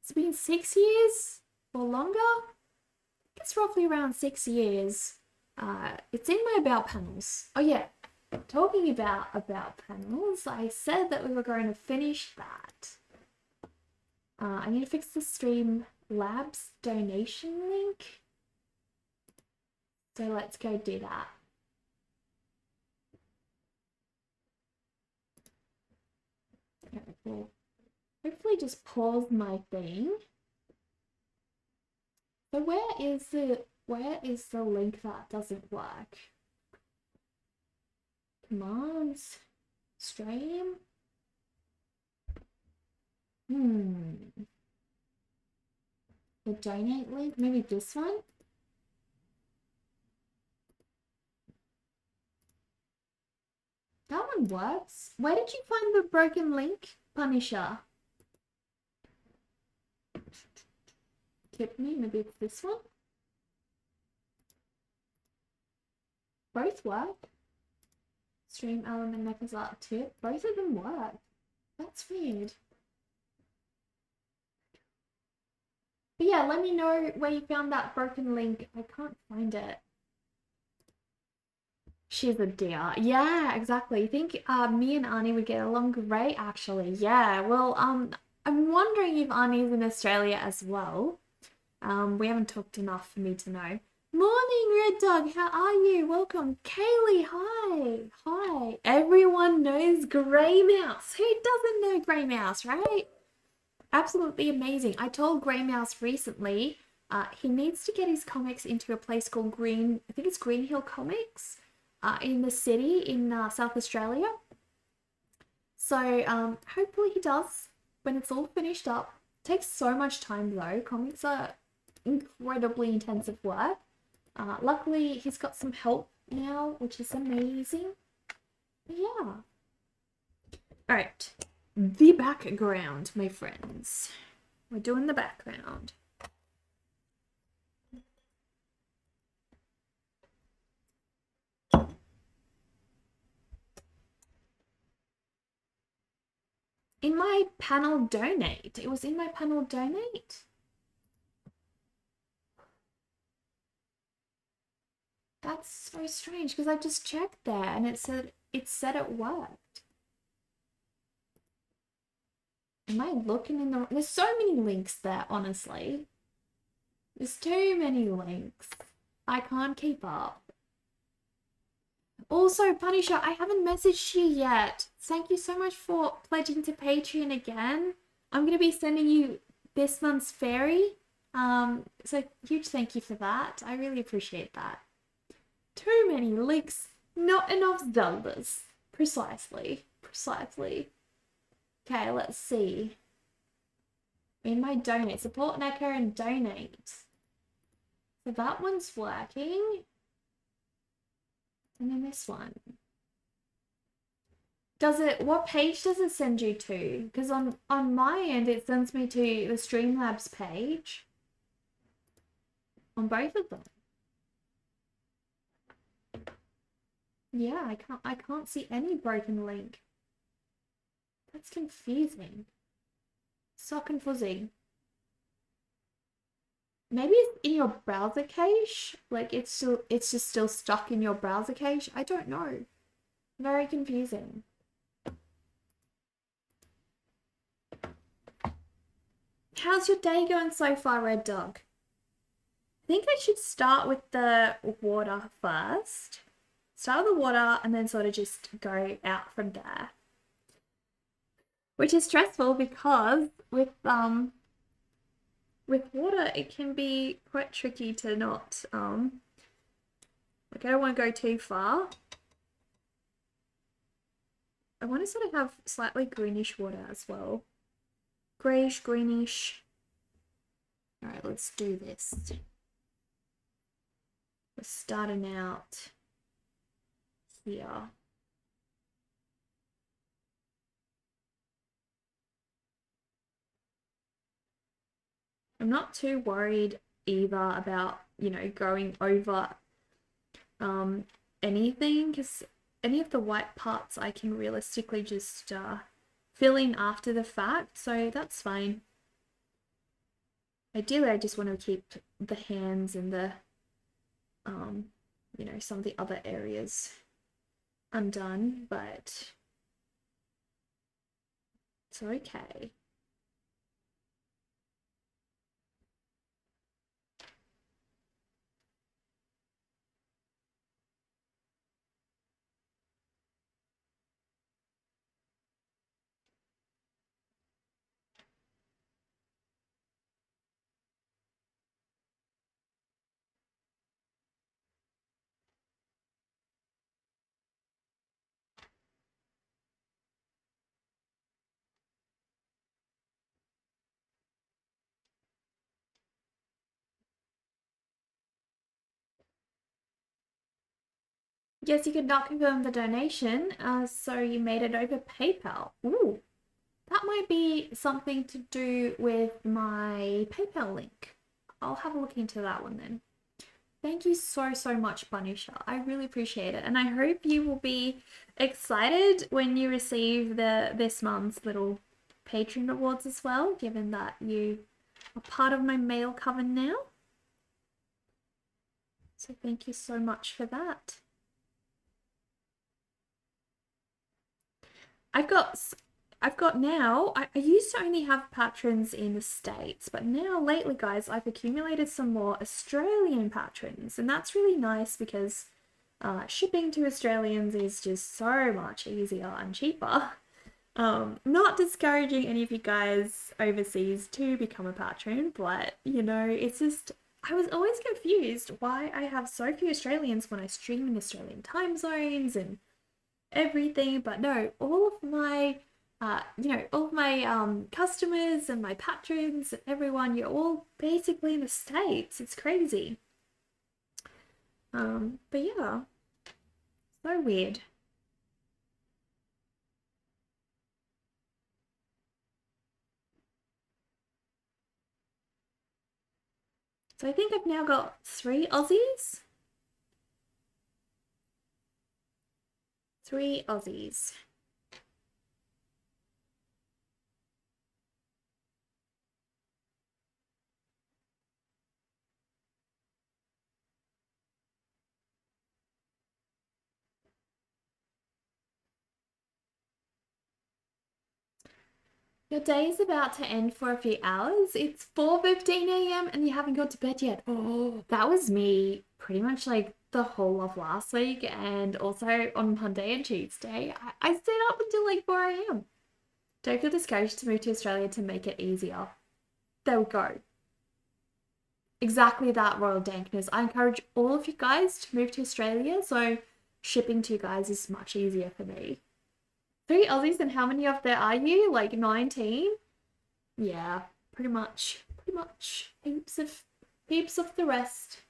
it's been 6 years or longer. I think it's roughly around 6 years. It's in my about panels. Oh yeah, talking about panels, I said that we were going to finish that. I need to fix the Stream Labs donation link. So let's go do that. Okay, cool. hopefully just pause my thing. So where is the link that doesn't work? Commands, stream. The donate link, maybe this one? That one works. Where did you find the broken link, Punisher? Tip me, maybe it's this one? Both work. Stream element necklace art tip. Both of them work. That's weird. But yeah, let me know where you found that broken link. I can't find it. She's a dear. Yeah, exactly. I think me and Arnie would get along great actually. Yeah. Well, I'm wondering if Arnie's in Australia as well. We haven't talked enough for me to know. Morning, Red Dog. How are you? Welcome. Kaylee, hi. Hi. Everyone knows Grey Mouse. Who doesn't know Grey Mouse, right? Absolutely amazing. I told Grey Mouse recently he needs to get his comics into a place called I think it's Green Hill Comics in the city in South Australia. So hopefully he does when it's all finished up. It takes so much time though. Comics are incredibly intensive work. Luckily, he's got some help now, which is amazing. But yeah. All right. The background, my friends. We're doing the background. In my panel donate. It was in my panel donate. That's so strange because I just checked there and it said it worked. Am I looking in the... There's so many links there, honestly. There's too many links. I can't keep up. Also, Punisher, I haven't messaged you yet. Thank you so much for pledging to Patreon again. I'm going to be sending you this month's fairy. So huge thank you for that. I really appreciate that. Too many links, not enough Zeldas. Precisely. Okay, let's see. In my donate, support Neko and donate. So that one's working. And then this one. What page does it send you to? Because on my end, it sends me to the Streamlabs page. On both of them. Yeah, I can't see any broken link. That's confusing. So confusing. Maybe it's in your browser cache? Like it's just still stuck in your browser cache? I don't know. Very confusing. How's your day going so far, Red Dog? I think I should start with the water first. Start with the water and then sort of just go out from there. Which is stressful because with water it can be quite tricky to not like I don't want to go too far. I want to sort of have slightly greenish water as well. Grayish, greenish. All right, let's do this. We're starting out here. I'm not too worried either about, going over anything because any of the white parts I can realistically just fill in after the fact, so that's fine. Ideally, I just want to keep the hands and the, some of the other areas undone, but it's okay. Yes, you could not confirm the donation, so you made it over PayPal. Ooh, that might be something to do with my PayPal link. I'll have a look into that one then. Thank you so, so much, Banisha. I really appreciate it. And I hope you will be excited when you receive this month's little Patreon rewards as well, given that you are part of my mail coven now. So thank you so much for that. I've got now, I used to only have patrons in the States, but now lately, guys, I've accumulated some more Australian patrons, and that's really nice because shipping to Australians is just so much easier and cheaper. Not discouraging any of you guys overseas to become a patron, but you know, it's just I was always confused why I have so few Australians when I stream in Australian time zones and everything. But no, all of my all of my customers and my patrons and everyone, you're all basically in the States. It's crazy. But yeah, so weird. So I think I've now got 3 Aussies. 3 Aussies. Your day is about to end for a few hours. It's 4:15 a.m. and you haven't gone to bed yet. Oh, that was me pretty much like the whole of last week and also on Monday and Tuesday. I stayed up until like 4 a.m. Don't feel discouraged to move to Australia to make it easier. There we go. Exactly that, Royal Dankness. I encourage all of you guys to move to Australia so shipping to you guys is much easier for me. 3 Aussies, and how many of there are you? Like 19? Yeah, pretty much. Pretty much. Heaps of the rest.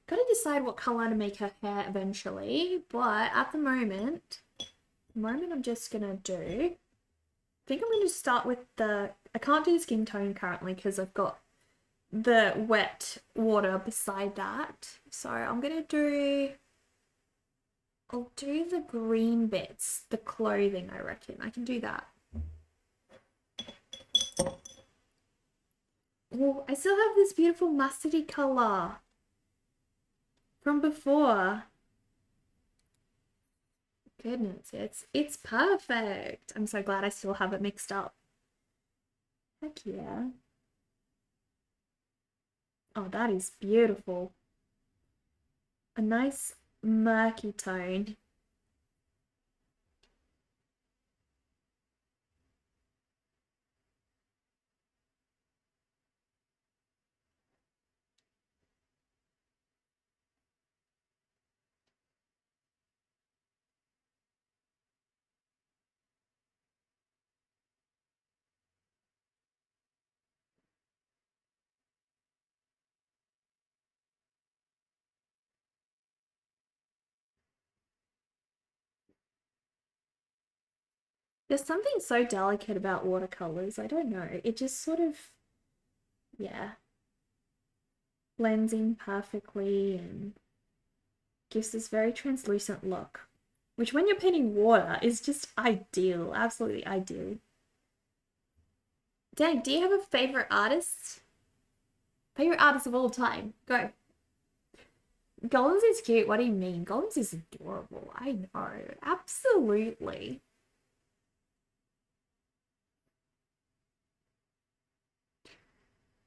Gotta decide what color to make her hair eventually, but at the moment I'm just gonna do. I think I'm gonna start with I can't do the skin tone currently because I've got the wet water beside that. So I'll do the green bits, the clothing, I reckon. I can do that. Oh, I still have this beautiful mustardy color from before. Goodness, it's perfect. I'm so glad I still have it mixed up. Heck yeah. Oh, that is beautiful. A nice murky tone. There's something so delicate about watercolors. I don't know. It just sort of, yeah, blends in perfectly and gives this very translucent look, which when you're painting water is just ideal, absolutely ideal. Dang, do you have a favorite artist? Favorite artist of all time? Go. Golems is cute. What do you mean? Golems is adorable. I know. Absolutely.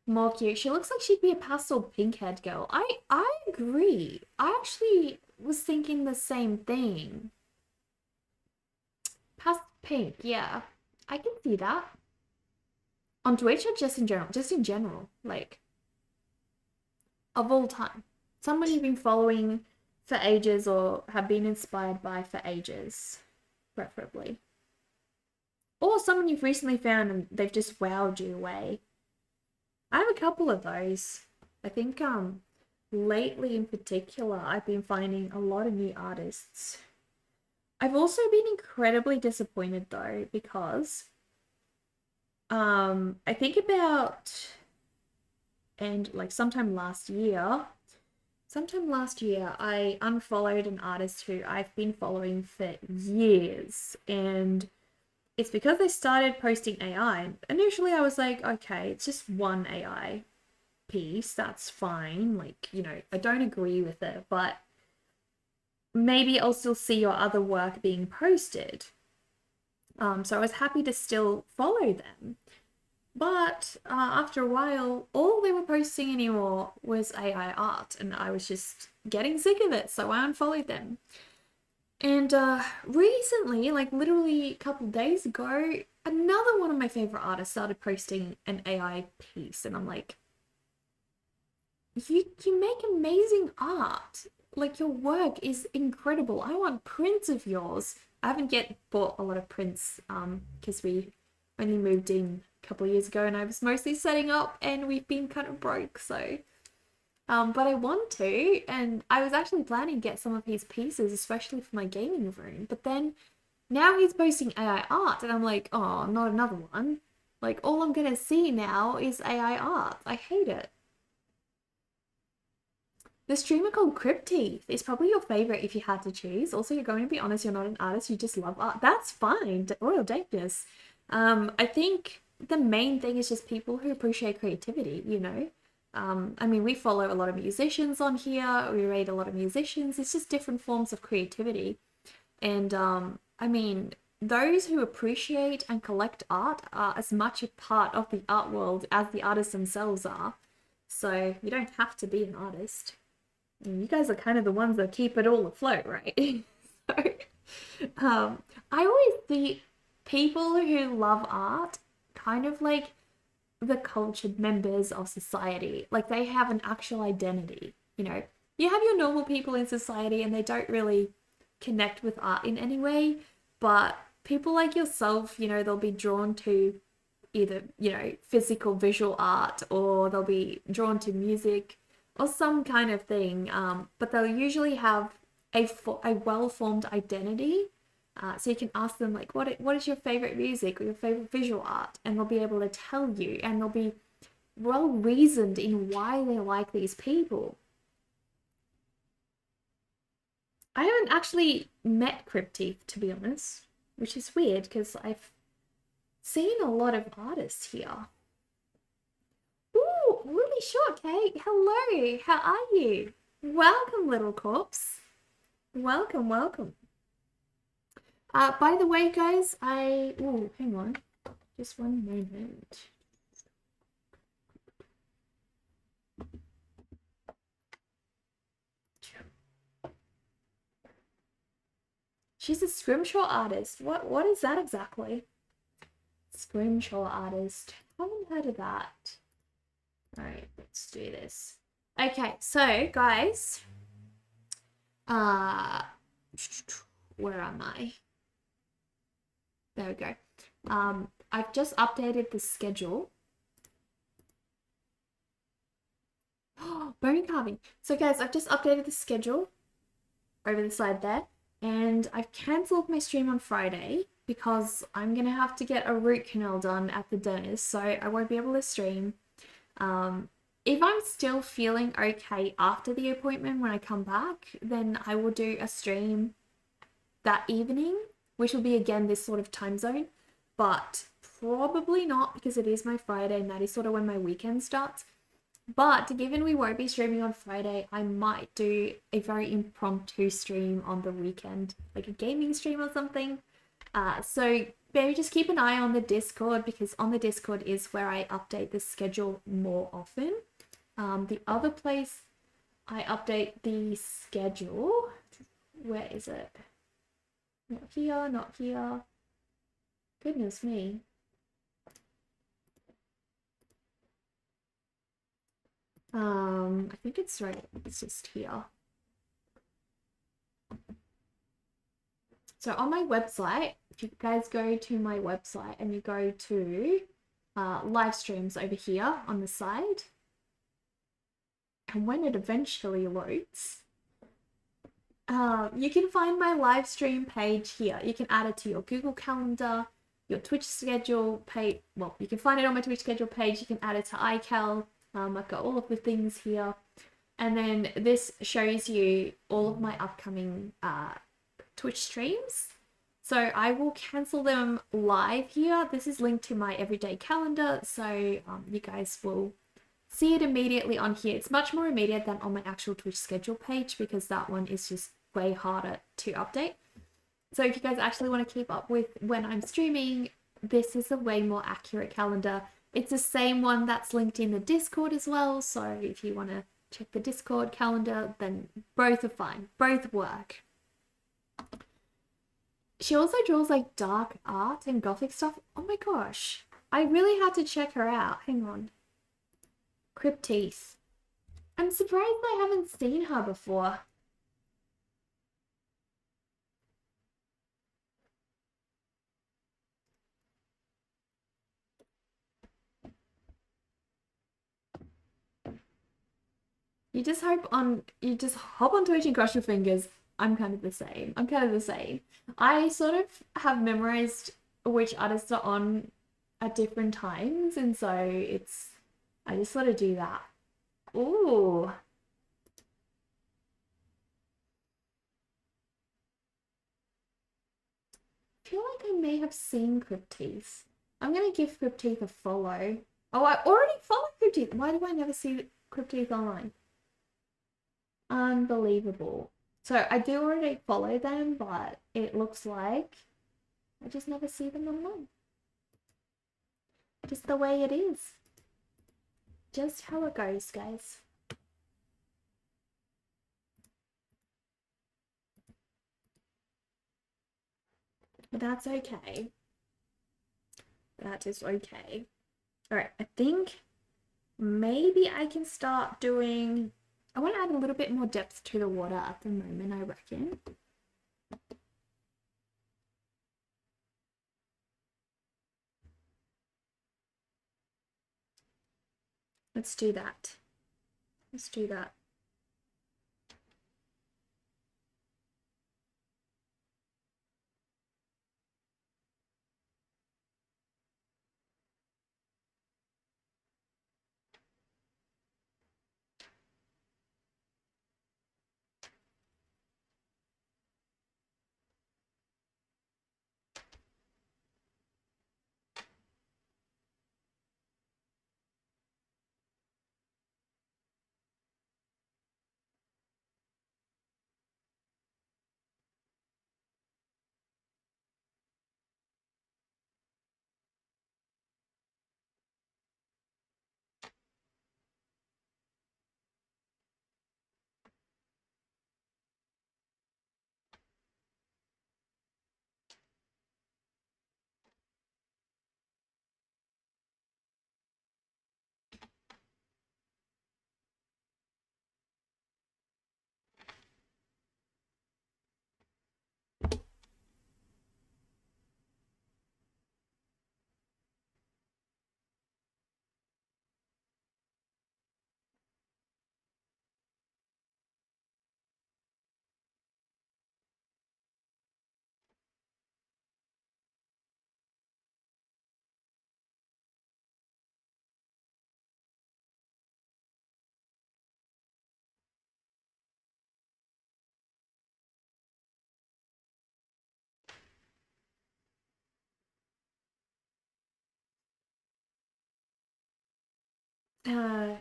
More cute. She looks like she'd be a pastel pink haired girl. I agree. I actually was thinking the same thing. Pastel pink, yeah. I can see that. On Twitch or just in general? Just in general. Like, of all time. Someone you've been following for ages or have been inspired by for ages, preferably. Or someone you've recently found and they've just wowed you away. I have a couple of those. I think lately in particular, I've been finding a lot of new artists. I've also been incredibly disappointed though because I think about and like sometime last year I unfollowed an artist who I've been following for years, and it's because they started posting AI. Initially I was like, okay, it's just one AI piece, that's fine. Like, I don't agree with it, but maybe I'll still see your other work being posted. So I was happy to still follow them. But after a while, all they were posting anymore was AI art, and I was just getting sick of it, so I unfollowed them. And recently, like literally a couple days ago, another one of my favorite artists started posting an AI piece, and I'm like, you make amazing art. Like your work is incredible. I want prints of yours. I haven't yet bought a lot of prints because we only moved in a couple of years ago and I was mostly setting up and we've been kind of broke, so but I want to, and I was actually planning to get some of his pieces, especially for my gaming room. But then now he's posting AI art, and I'm like, oh, not another one. Like all I'm gonna see now is AI art. I hate it. The streamer called Crypteeth is probably your favorite if you had to choose. Also, you're going to be honest, you're not an artist, you just love art. That's fine. Royal Dankness. I think the main thing is just people who appreciate creativity. I mean, we follow a lot of musicians on here, we rate a lot of musicians. It's just different forms of creativity. And I mean, those who appreciate and collect art are as much a part of the art world as the artists themselves are. So you don't have to be an artist. You guys are kind of the ones that keep it all afloat, right? So, I always see people who love art kind of like the cultured members of society. Like they have an actual identity. You have your normal people in society and they don't really connect with art in any way, but people like yourself, they'll be drawn to either, physical visual art, or they'll be drawn to music or some kind of thing. But they'll usually have a well-formed identity. So you can ask them like, what is your favorite music or your favorite visual art? And they'll be able to tell you, and they'll be well reasoned in why they like these people. I haven't actually met Crypteeth, to be honest, which is weird because I've seen a lot of artists here. Ooh, really shortcake. Hello, how are you? Welcome, little corpse. Welcome, welcome. By the way, guys, hang on. Just one moment. She's a scrimshaw artist. What is that exactly? Scrimshaw artist. Haven't heard of that. Alright, let's do this. Okay, so guys, where am I? There we go. I've just updated the schedule. Bone carving. So guys, I've just updated the schedule over the side there, and I've cancelled my stream on Friday because I'm gonna have to get a root canal done at the dentist, so I won't be able to stream. If I'm still feeling okay after the appointment when I come back, then I will do a stream that evening, which will be again this sort of time zone, but probably not because it is my Friday and that is sort of when my weekend starts. But given we won't be streaming on Friday, I might do a very impromptu stream on the weekend, like a gaming stream or something. So maybe just keep an eye on the Discord, because on the Discord is where I update the schedule more often. The other place I update the schedule, where is it? Not here, not here. Goodness me. I think it's right. It's just here. So on my website, if you guys go to my website and you go to live streams over here on the side, And when it eventually loads, you can find my live stream page here. You can add it to your Google Calendar, your Twitch schedule page. Well, you can find it on my Twitch schedule page. You can add it to iCal. I've got all of the things here. And then this shows you all of my upcoming Twitch streams. So I will cancel them live here. This is linked to my everyday calendar, so you guys will see it immediately on here. It's much more immediate than on my actual Twitch schedule page because that one is just way harder to update. So if you guys actually want to keep up with when I'm streaming, this is a way more accurate calendar. It's the same one that's linked in the Discord as well. So if you want to check the Discord calendar, then both are fine. Both work. She also draws like dark art and gothic stuff. Oh my gosh. I really had to check her out. Hang on. Cryptise. I'm surprised I haven't seen her before. You just hop on Twitch and cross your fingers. I'm kind of the same. I sort of have memorized which artists are on at different times, and so I just sort of do that. Ooh. I feel like I may have seen Cryptise. I'm gonna give Cryptise a follow. Oh, I already follow Cryptise. Why do I never see Cryptise online? Unbelievable. So I do already follow them, but it looks like I just never see them online. Just the way it is. Just how it goes, guys. But that's okay. That is okay. Alright, I think maybe I can start doing... I want to add a little bit more depth to the water at the moment, I reckon. Let's do that. Let's do that.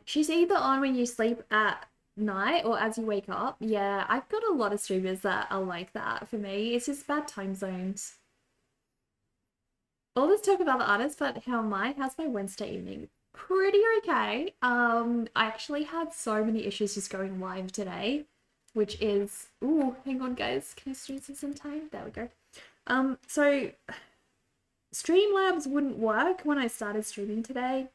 She's either on when you sleep at night or as you wake up. Yeah, I've got a lot of streamers that are like that for me. It's just bad time zones. All this talk about the artists, but how am I? How's my Wednesday evening? Pretty okay. I actually had so many issues just going live today, which is... Ooh, hang on, guys. Can I stream some time? There we go. So Streamlabs wouldn't work when I started streaming today.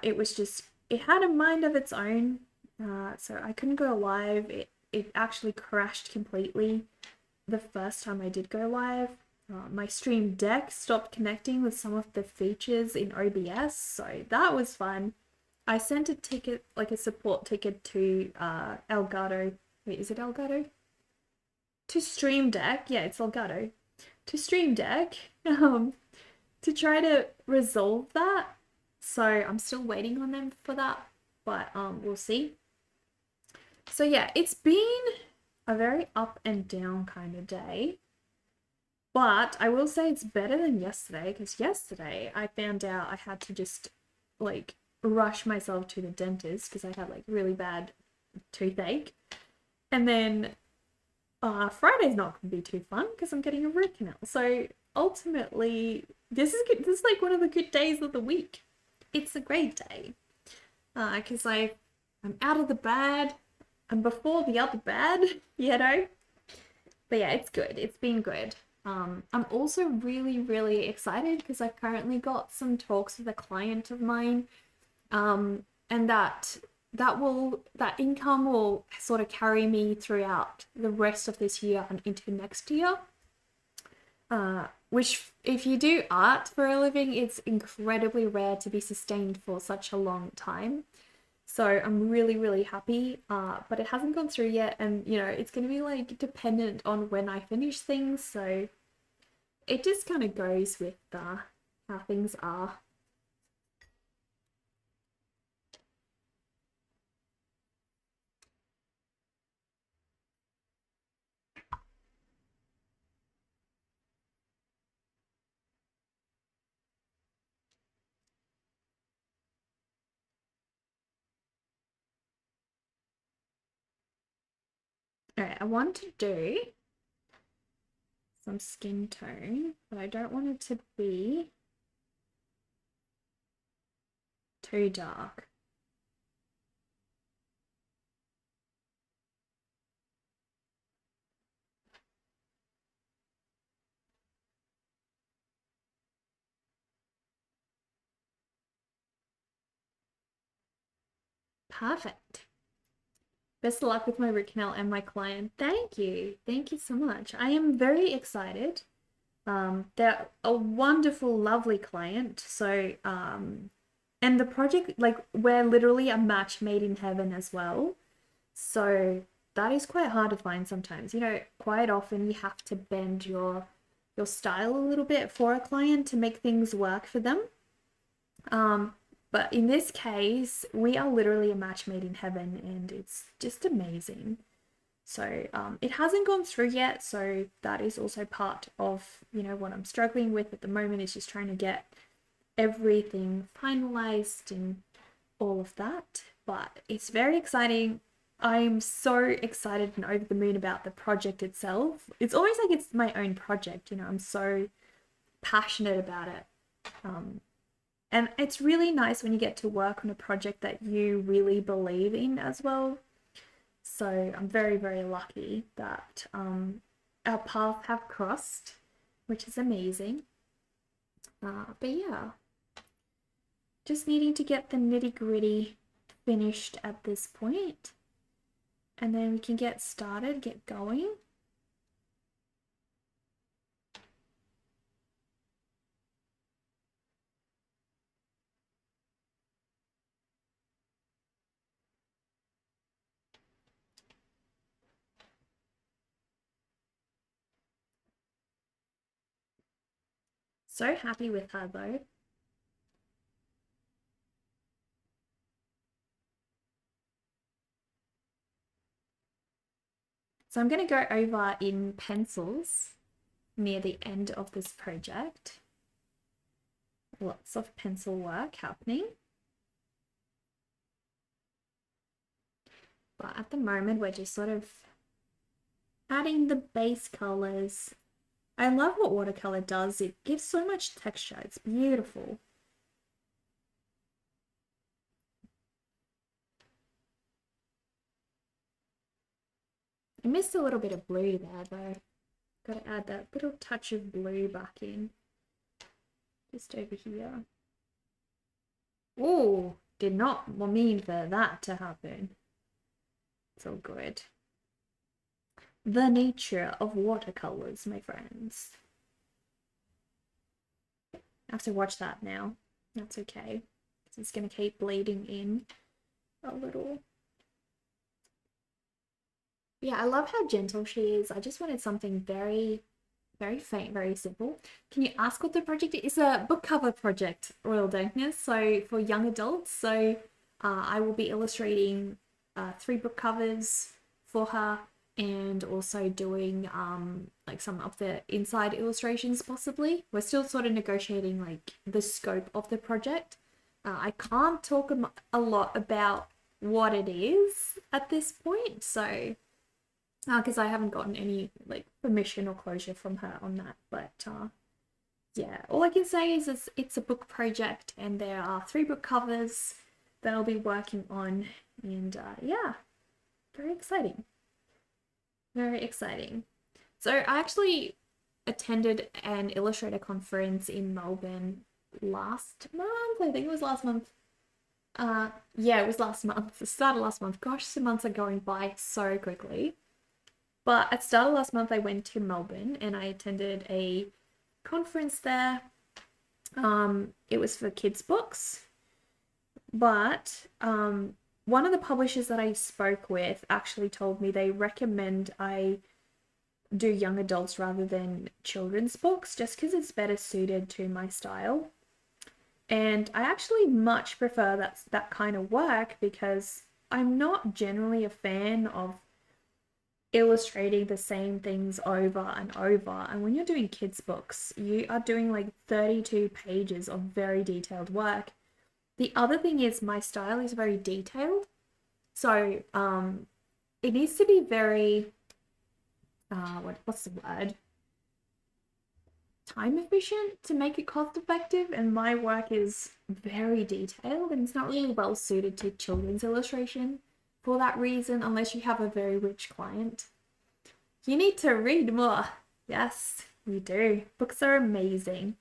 It was just, it had a mind of its own, so I couldn't go live. It actually crashed completely the first time I did go live. My Stream Deck stopped connecting with some of the features in OBS, so that was fun. I sent a ticket, like a support ticket to Elgato. Wait, is it Elgato? To Stream Deck. Yeah, it's Elgato. To Stream Deck. Um, to try to resolve that. So I'm still waiting on them for that, but we'll see. So yeah, it's been a very up and down kind of day. But I will say it's better than yesterday because yesterday I found out I had to just like rush myself to the dentist because I had like really bad toothache. And then Friday's not going to be too fun because I'm getting a root canal. So ultimately, this is good. This is like one of the good days of the week. It's a great day because I'm out of the bad. I'm before the other bad, you know. But yeah, it's good. It's been good. I'm also really, really excited because I've currently got some talks with a client of mine, and that income will sort of carry me throughout the rest of this year and into next year. Which, if you do art for a living, it's incredibly rare to be sustained for such a long time. So I'm really, really happy. But it hasn't gone through yet, and you know, it's gonna be like dependent on when I finish things. So it just kind of goes with how things are. All right, I want to do some skin tone, but I don't want it to be too dark. Perfect. Best of luck with my root canal and my client. Thank you. Thank you so much. I am very excited. They're a wonderful, lovely client. So, and the project, like, we're literally a match made in heaven as well. So that is quite hard to find sometimes. You know, quite often you have to bend your style a little bit for a client to make things work for them. But in this case, we are literally a match made in heaven, and it's just amazing. So it hasn't gone through yet, so that is also part of, you know, what I'm struggling with at the moment is just trying to get everything finalized and all of that. But it's very exciting. I'm so excited and over the moon about the project itself. It's always like it's my own project, you know, I'm so passionate about it. And it's really nice when you get to work on a project that you really believe in as well. So I'm very, very lucky that our paths have crossed, which is amazing. But yeah, just needing to get the nitty gritty finished at this point, and then we can get started, get going. So happy with her though. So I'm going to go over in pencils near the end of this project. Lots of pencil work happening. But at the moment, we're just sort of adding the base colors. I love what watercolor does. It gives so much texture. It's beautiful. I missed a little bit of blue there though. Got to add that little touch of blue back in. Just over here. Oh, did not mean for that to happen. It's all good. The nature of watercolors, my friends. I have to watch that now. That's okay. It's going to keep bleeding in a little. Yeah, I love how gentle she is. I just wanted something very, very faint, very simple. Can you ask what the project is? It's a book cover project, Royal Dankness. So for young adults. So I will be illustrating 3 book covers for her, and also doing like some of the inside illustrations possibly. We're still sort of negotiating like the scope of the project. I can't talk a lot about what it is at this point, so because I haven't gotten any like permission or closure from her on that. But yeah, all I can say is it's a book project, and there are 3 book covers that I'll be working on, and yeah, very exciting. Very exciting. So I actually attended an illustrator conference in Melbourne last month. I think it was last month. Yeah, it was last month. The start of last month. Gosh, the months are going by so quickly. But at the start of last month, I went to Melbourne and I attended a conference there. It was for kids' books, but one of the publishers that I spoke with actually told me they recommend I do young adults rather than children's books, just because it's better suited to my style. And I actually much prefer that kind of work, because I'm not generally a fan of illustrating the same things over and over. And when you're doing kids' books, you are doing like 32 pages of very detailed work. The other thing is my style is very detailed. So it needs to be very what's the word? Time efficient to make it cost effective, and my work is very detailed and it's not really well suited to children's illustration for that reason, unless you have a very rich client. You need to read more. Yes, you do. Books are amazing.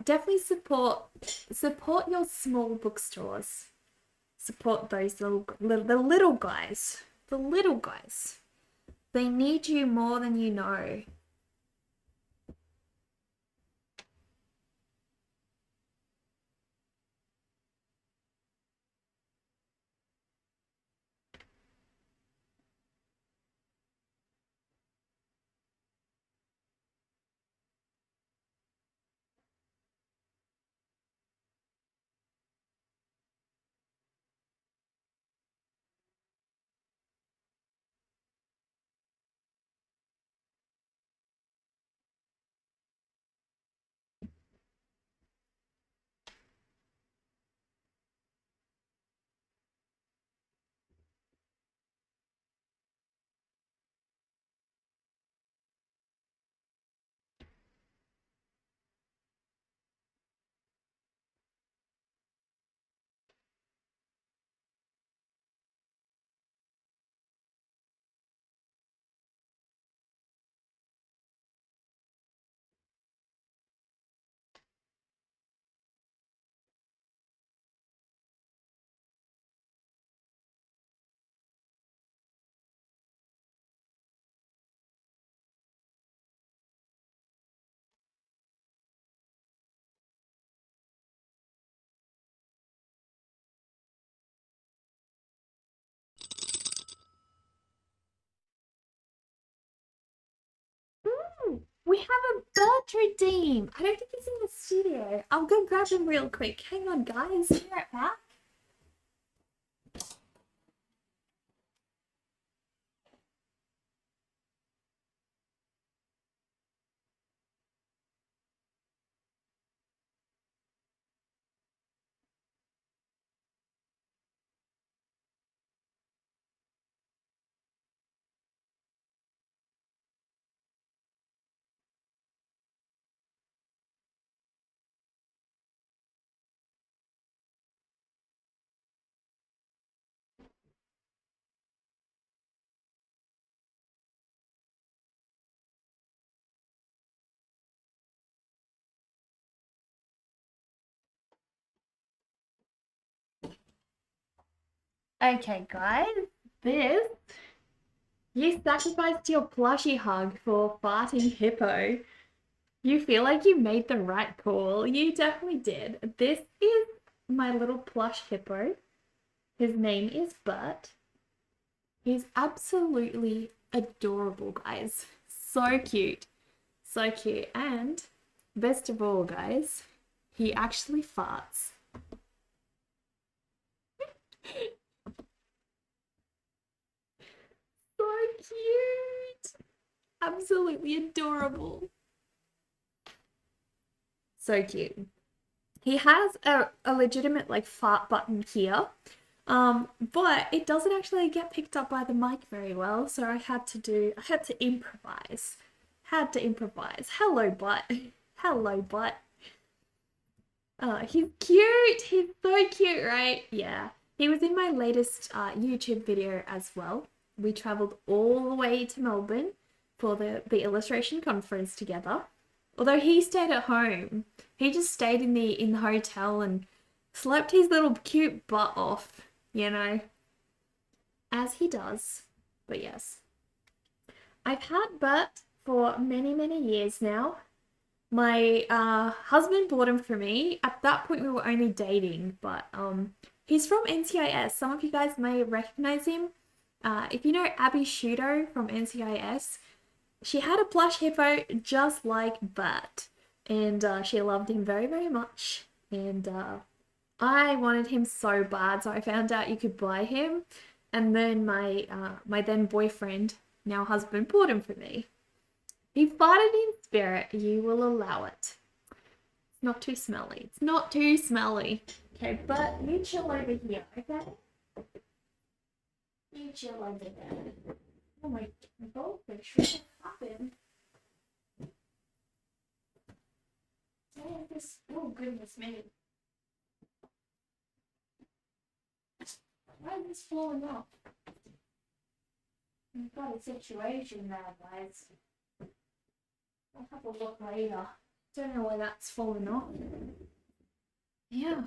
Definitely support your small bookstores. Support those the little guys. The little guys. They need you more than you know. Ooh, we have a bird redeem. I don't think he's in the studio. I'll go grab him real quick. Hang on, guys. Be right back. Okay, guys. This You sacrificed your plushy hug for farting hippo. You feel like you made the right call. You definitely did. This is my little plush hippo. His name is Bert. He's absolutely adorable, guys. So cute. So cute. And best of all, guys, he actually farts. So cute. Absolutely adorable. So cute. He has a legitimate like fart button here. But it doesn't actually get picked up by the mic very well, so I had to improvise. Had to improvise. Hello, butt. Hello, butt. He's cute. He's so cute, right? Yeah. He was in my latest YouTube video as well. We traveled all the way to Melbourne for the illustration conference together. Although he stayed at home, he just stayed in the hotel and slept his little cute butt off, you know, as he does. But yes, I've had Bert for many, many years now. My husband bought him for me. At that point, we were only dating, but he's from NCIS. Some of you guys may recognize him. If you know Abby Shudo from NCIS, she had a plush hippo just like Bert, and she loved him very, very much. And I wanted him so bad, so I found out you could buy him, and then my then boyfriend, now husband, bought him for me. He farted in spirit. You will allow it. It's not too smelly. It's not too smelly. Okay, but you chill over here, okay? You chill over there. Oh my goldfish, what happened? Oh, oh goodness me. Why is this falling off? I've got a situation now, guys. I'll have a look later. Don't know why that's fallen off. Yeah.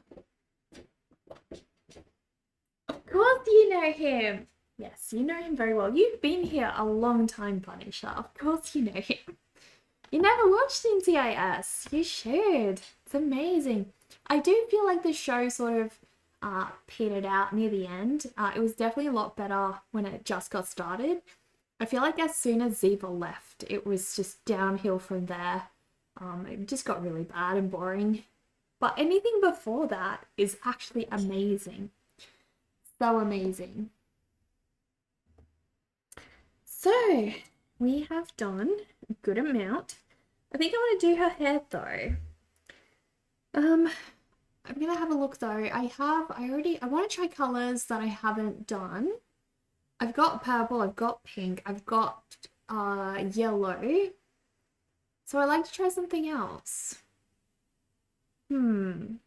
Of course you know him. Yes, you know him very well. You've been here a long time, Punisher. Of course you know him. You never watched NCIS. You should. It's amazing. I do feel like the show sort of petered out near the end. It was definitely a lot better when it just got started. I feel like as soon as Ziva left, it was just downhill from there. It just got really bad and boring. But anything before that is actually amazing. So amazing. So we have done a good amount. I think I want to do her hair though. I'm gonna have a look though. I want to try colors that I haven't done. I've got purple, I've got pink, I've got yellow. So I like to try something else. Something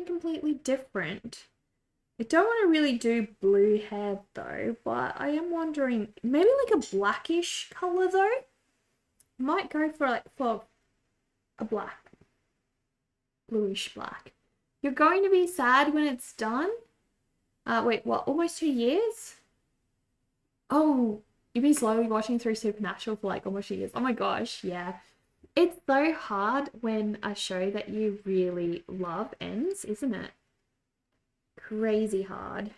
completely different. I don't want to really do blue hair though, but I am wondering maybe like a blackish color though. Might go for a black, bluish black. You're going to be sad when it's done. Wait, what? Almost 2 years? Oh, you've been slowly watching through Supernatural for like almost 2 years. Oh my gosh, yeah. It's so hard when a show that you really love ends, isn't it? Crazy hard.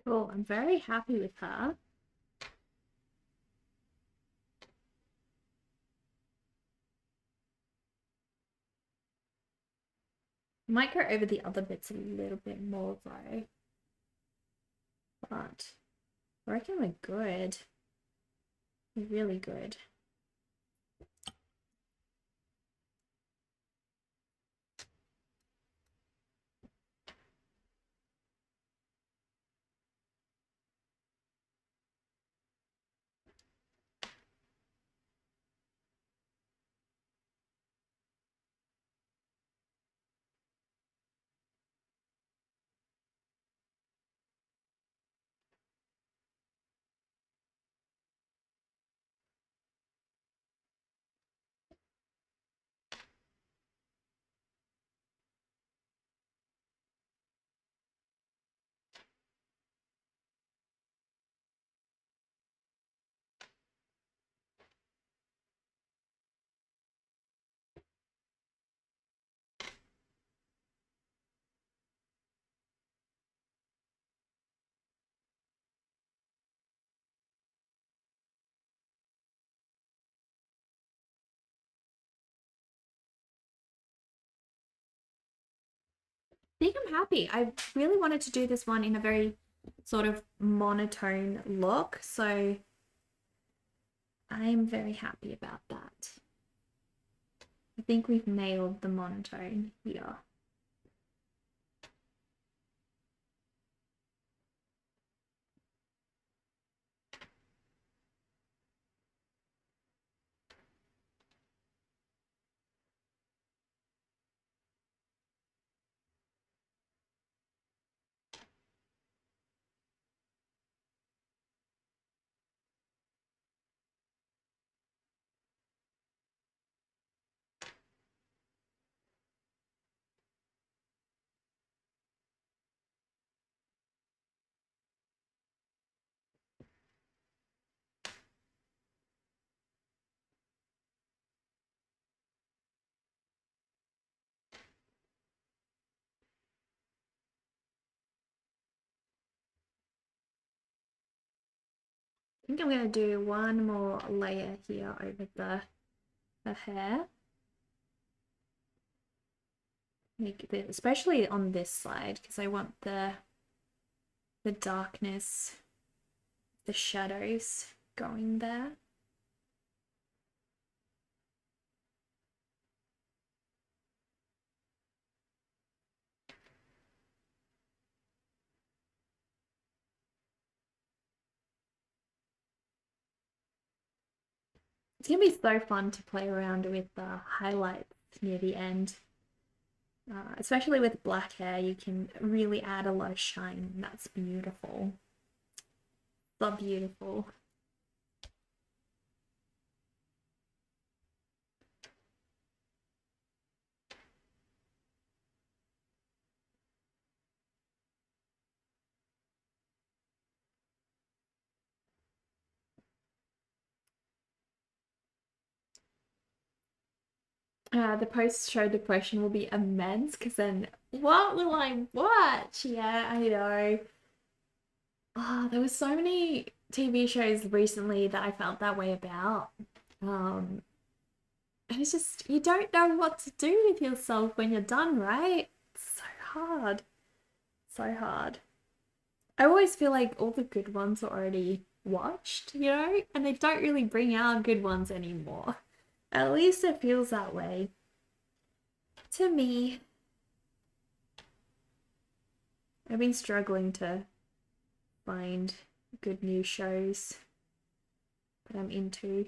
Cool. I'm very happy with her. Might go over the other bits a little bit more though, but I reckon we're good. We're really good. I think I'm happy. I really wanted to do this one in a very sort of monotone look, so I'm very happy about that. I think we've nailed the monotone here. I think I'm going to do one more layer here over the hair. Make it, especially on this side, because I want the darkness, the shadows going there. It's gonna be so fun to play around with the highlights near the end. Especially with black hair, you can really add a lot of shine. That's beautiful. So beautiful. The post show depression will be immense because then what will I watch? Yeah, I know. Oh, there were so many TV shows recently that I felt that way about. Um, and it's just, you don't know what to do with yourself when you're done, right? It's so hard. So hard. I always feel like all the good ones are already watched, and they don't really bring out good ones anymore. At least it feels that way to me. I've been struggling to find good new shows that I'm into.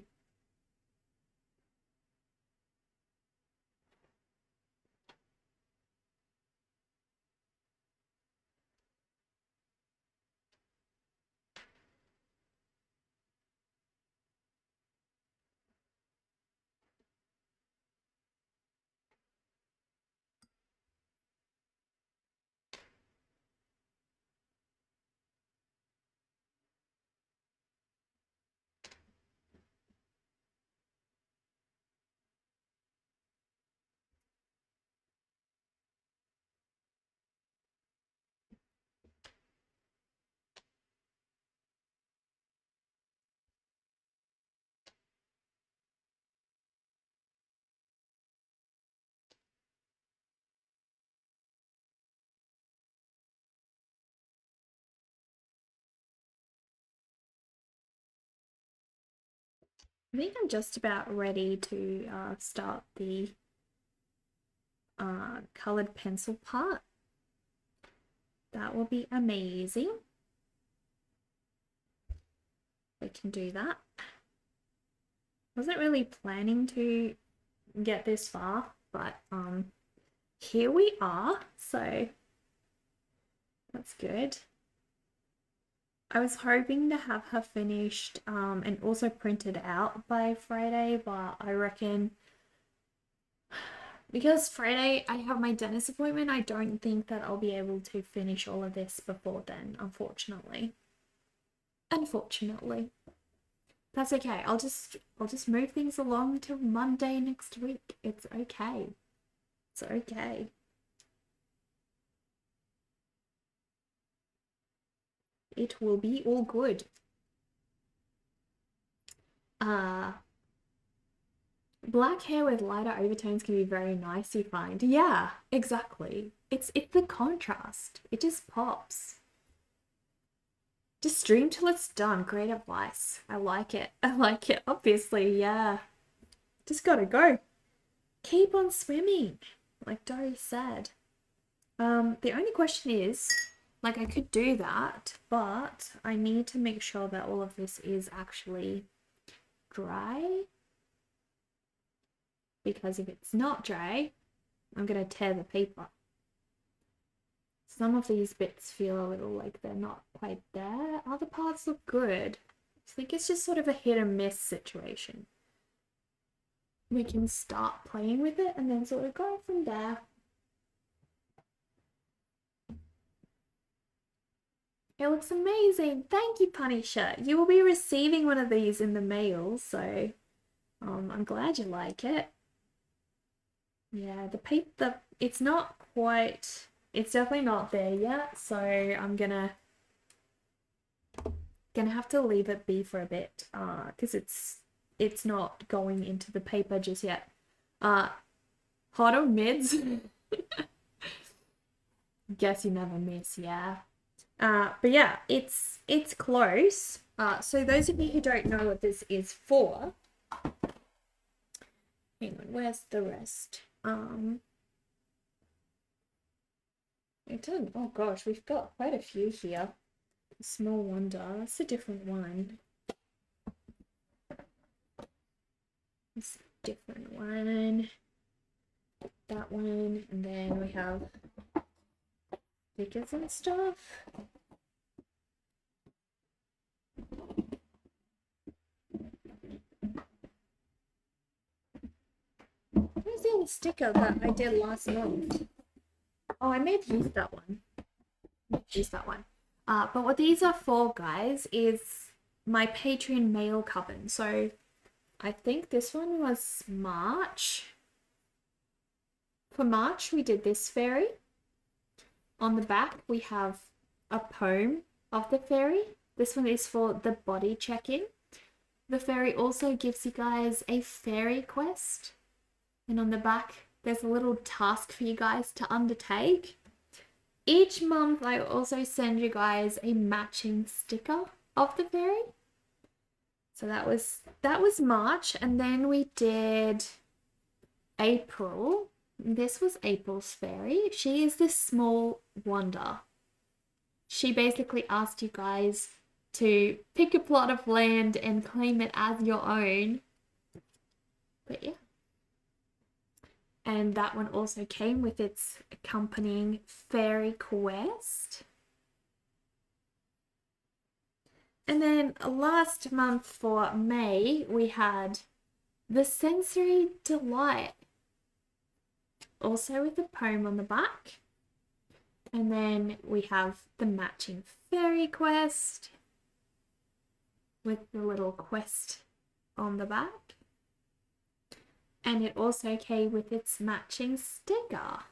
I think I'm just about ready to start the colored pencil part. That will be amazing. We can do that. Wasn't really planning to get this far, but here we are, so that's good. I was hoping to have her finished and also printed out by Friday, but I reckon because Friday I have my dentist appointment, I don't think that I'll be able to finish all of this before then, unfortunately. Unfortunately. That's okay. I'll just move things along till Monday next week. It's okay. It's okay. It will be all good. Black hair with lighter overtones can be very nice, you find. Yeah, exactly. It's the contrast. It just pops. Just stream till it's done. Great advice. I like it. I like it. Obviously, yeah. Just gotta go. Keep on swimming, like Dory said. The only question is, like, I could do that, but I need to make sure that all of this is actually dry. Because if it's not dry, I'm gonna tear the paper. Some of these bits feel a little like they're not quite there. Other parts look good. I think it's just sort of a hit and miss situation. We can start playing with it and then sort of go from there. It looks amazing. Thank you, Punisher. You will be receiving one of these in the mail, so I'm glad you like it. Yeah, the paper, it's not quite, it's definitely not there yet, so I'm gonna have to leave it be for a bit, because it's not going into the paper just yet. Hot or mids? Guess you never miss, yeah. But yeah, it's close. So those of you who don't know what this is for, hang on, where's the rest? It didn't. Oh gosh, we've got quite a few here. Small wonder. That's a different one. It's a different one. That one, and then we have stickers and stuff. Where's the other sticker that I did last month? Oh, I may have used that one. But what these are for, guys, is my Patreon mail coven. So I think this one was March. For March, we did this fairy. On the back, we have a poem of the fairy. This one is for the body check-in. The fairy also gives you guys a fairy quest. And on the back, there's a little task for you guys to undertake. Each month, I also send you guys a matching sticker of the fairy. So that was March, and then we did April. This was April's fairy. She is this small wonder. She basically asked you guys to pick a plot of land and claim it as your own. But yeah. And that one also came with its accompanying fairy quest. And then last month for May, we had the Sensory Delight. Also with a poem on the back. And then we have the matching fairy quest with the little quest on the back. And it also came with its matching sticker.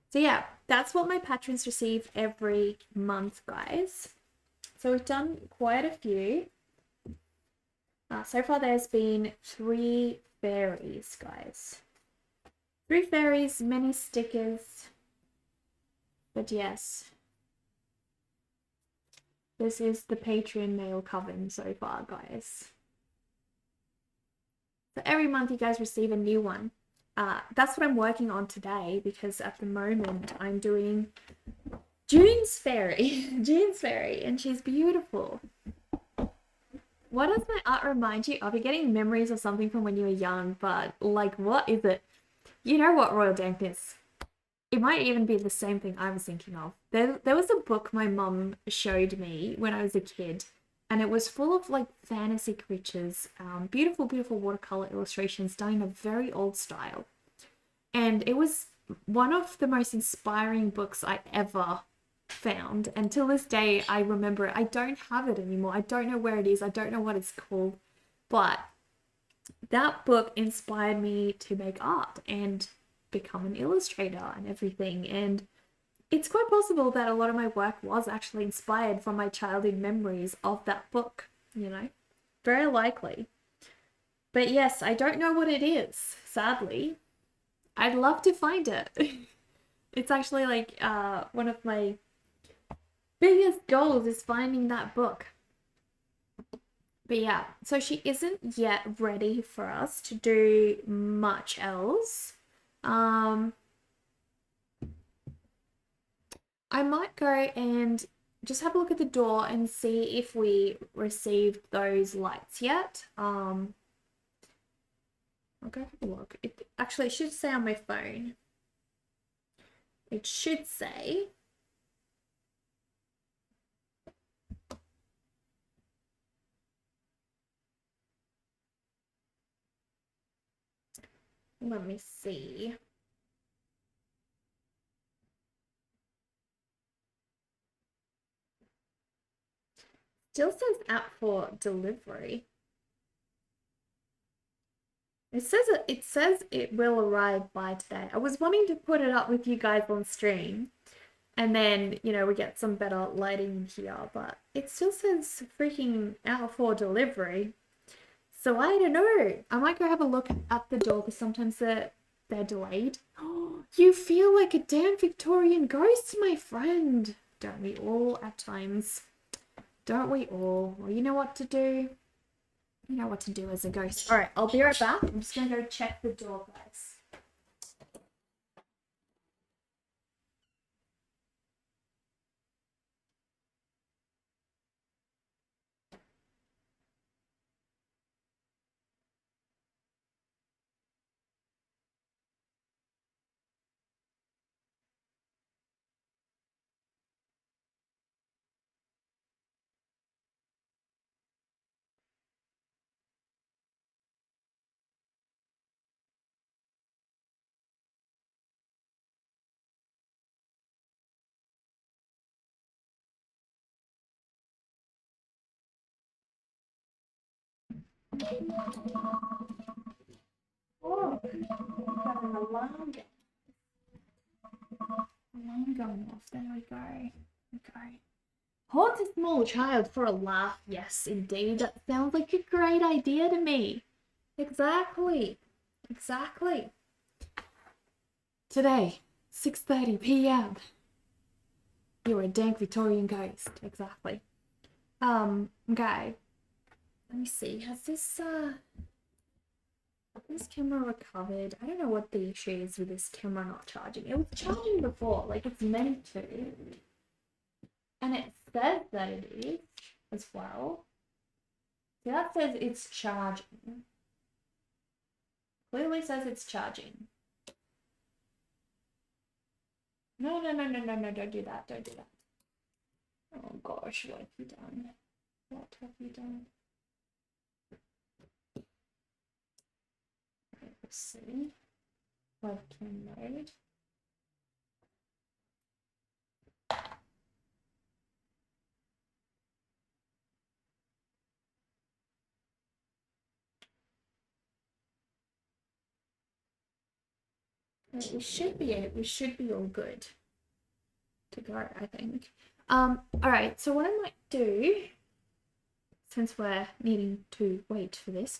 So yeah, that's what my patrons receive every month, guys. So we've done quite a few. So far there's been 3 fairies, guys. 3 fairies, many stickers. But yes, this is the Patreon mail coven so far, guys. So every month you guys receive a new one. That's what I'm working on today because at the moment I'm doing June's fairy. June's fairy, and she's beautiful. What does my art remind you of? You're getting memories of something from when you were young, but like, what is it? You know what, Royal Dankness? It might even be the same thing I was thinking of. There was a book my mum showed me when I was a kid, and it was full of like fantasy creatures, beautiful, beautiful watercolor illustrations done in a very old style. And it was one of the most inspiring books I ever found. And till this day, I remember it. I don't have it anymore. I don't know where it is. I don't know what it's called. But that book inspired me to make art and become an illustrator and everything. And it's quite possible that a lot of my work was actually inspired from my childhood memories of that book, you know? Very likely. But yes, I don't know what it is, sadly. I'd love to find it. It's actually like one of my biggest goals is finding that book. But yeah, so she isn't yet ready for us to do much else. I might go and just have a look at the door and see if we received those lights yet. I'll go have a look. It should say on my phone. It should say. Let me see. Still says app for delivery. It will arrive by today. I was wanting to put it up with you guys on stream, and then we get some better lighting here, but it still says freaking out for delivery. So I don't know. I might go have a look at the door because sometimes they're delayed. Oh, you feel like a damn Victorian ghost, my friend. Don't we all at times? Don't we all? Well, you know what to do. You know what to do as a ghost. All right, I'll be right back. I'm just gonna go check the door, guys. Oh, got an alarm. Alarm going off. There we go. Okay. Haunt a small child for a laugh. Yes, indeed. That sounds like a great idea to me. Exactly. Exactly. Today, 6:30 p.m. You're a dank Victorian ghost. Exactly. Okay. Let me see. Has this camera recovered? I don't know what the issue is with this camera not charging. It was charging before, like it's meant to. And it says that it is as well. See, that says it's charging. Clearly says it's charging. No, don't do that. Don't do that. Oh gosh, what have you done? What have you done? Let's see. Webcam mode. We should be all good to go, I think. All right, so what I might do, since we're needing to wait for this,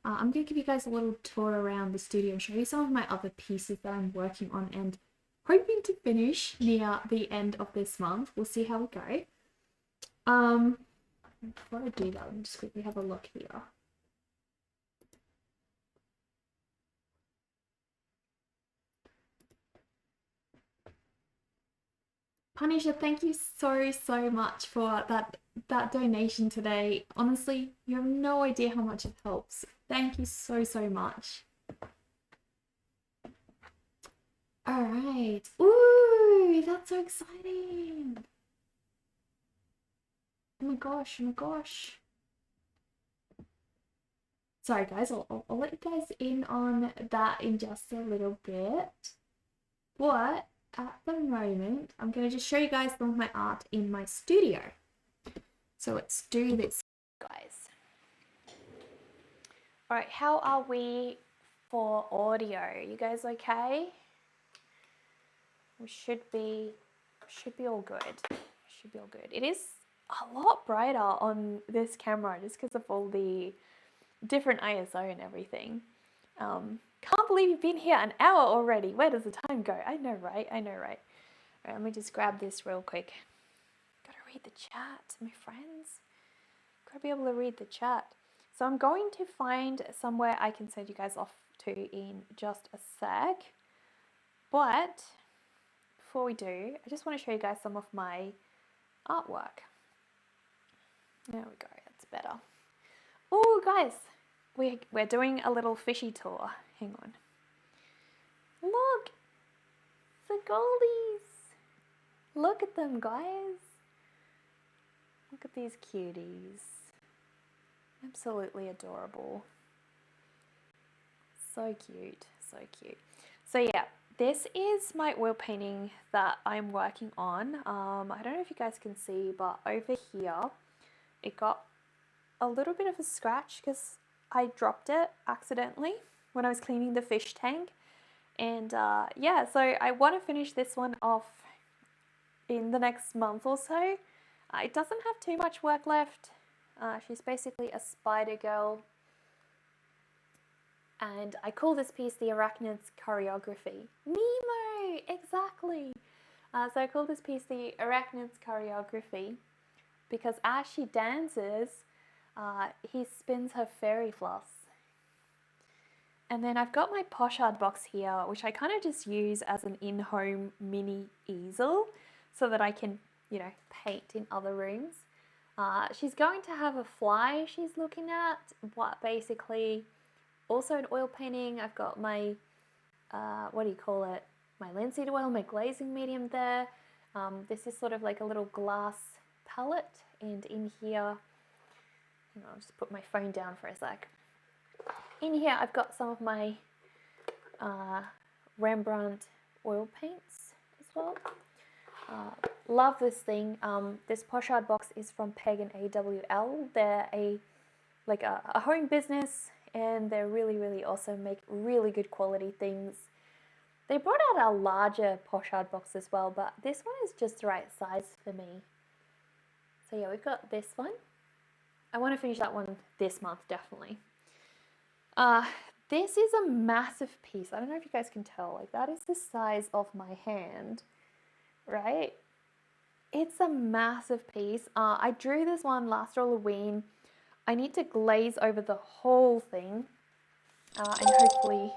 I'm going to give you guys a little tour around the studio and show you some of my other pieces that I'm working on and hoping to finish near the end of this month. We'll see how we go. Before I do that, let me just quickly have a look here. Punisher, thank you so much for that donation today. Honestly, you have no idea how much it helps. Thank you so much. All right. Ooh, that's so exciting. Oh my gosh, oh my gosh. Sorry guys, I'll let you guys in on that in just a little bit. But at the moment, I'm going to just show you guys some of my art in my studio. So let's do this, guys. All right, how are we for audio? You guys okay? We should be all good. Should be all good. It is a lot brighter on this camera just because of all the different ISO and everything. Can't believe you've been here an hour already. Where does the time go? I know, right? I know, right? All right, let me just grab this real quick. Gotta read the chat, my friends. Gotta be able to read the chat. So I'm going to find somewhere I can send you guys off to in just a sec. But before we do, I just want to show you guys some of my artwork. There we go, that's better. Oh, guys, we're doing a little fishy tour. Hang on. Look, the goldies. Look at them, guys. Look at these cuties. Absolutely adorable. So cute, so cute. So yeah, this is my oil painting that I'm working on. I don't know if you guys can see, but over here, it got a little bit of a scratch because I dropped it accidentally when I was cleaning the fish tank. And yeah, so I want to finish this one off in the next month or so. It doesn't have too much work left. She's basically a spider girl. And I call this piece the Arachnid's Choreography. Nemo! Exactly! So I call this piece the Arachnid's Choreography because as she dances, he spins her fairy floss. And then I've got my pochade box here, which I kind of just use as an in-home mini easel so that I can, you know, paint in other rooms. She's going to have a fly she's looking at, but basically also an oil painting. I've got my, what do you call it? My linseed oil, my glazing medium there. This is sort of like a little glass palette, and in here, I'll just put my phone down for a sec. In here, I've got some of my Rembrandt oil paints as well. Love this thing. This pochade box is from Peg and AWL. They're a home business, and they're really awesome. Make really good quality things. They brought out a larger pochade box as well, but this one is just the right size for me. So yeah, we've got this one. I want to finish that one this month, definitely. This is a massive piece. I don't know if you guys can tell. Like, that is the size of my hand, right? It's a massive piece. I drew this one last Halloween. I need to glaze over the whole thing, and hopefully...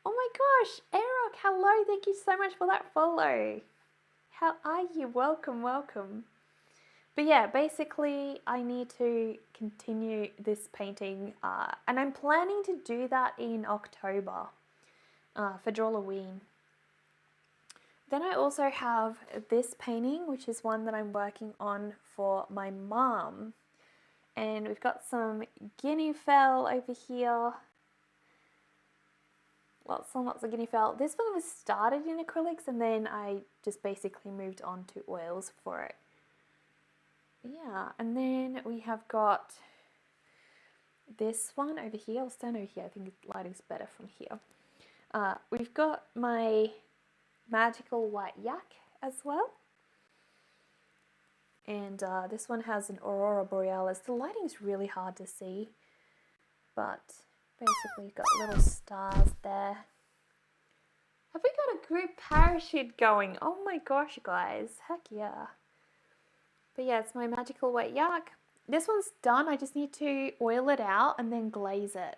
Oh my gosh, Erok, hello. Thank you so much for that follow. How are you? Welcome. But yeah, basically I need to continue this painting, and I'm planning to do that in October for Halloween. Then I also have this painting, which is one that I'm working on for my mum. And we've got some guinea fowl over here. Lots and lots of guinea fowl. This one was started in acrylics, and then I just basically moved on to oils for it. Yeah, and then we have got this one over here. I'll stand over here. I think the lighting's better from here. We've got my magical white yak as well. And this one has an aurora borealis. The lighting's really hard to see, but basically you've got little stars there. Have we got a group parachute going? Oh my gosh, guys. Heck yeah. But yeah, it's my magical white yak. This one's done. I just need to oil it out and then glaze it.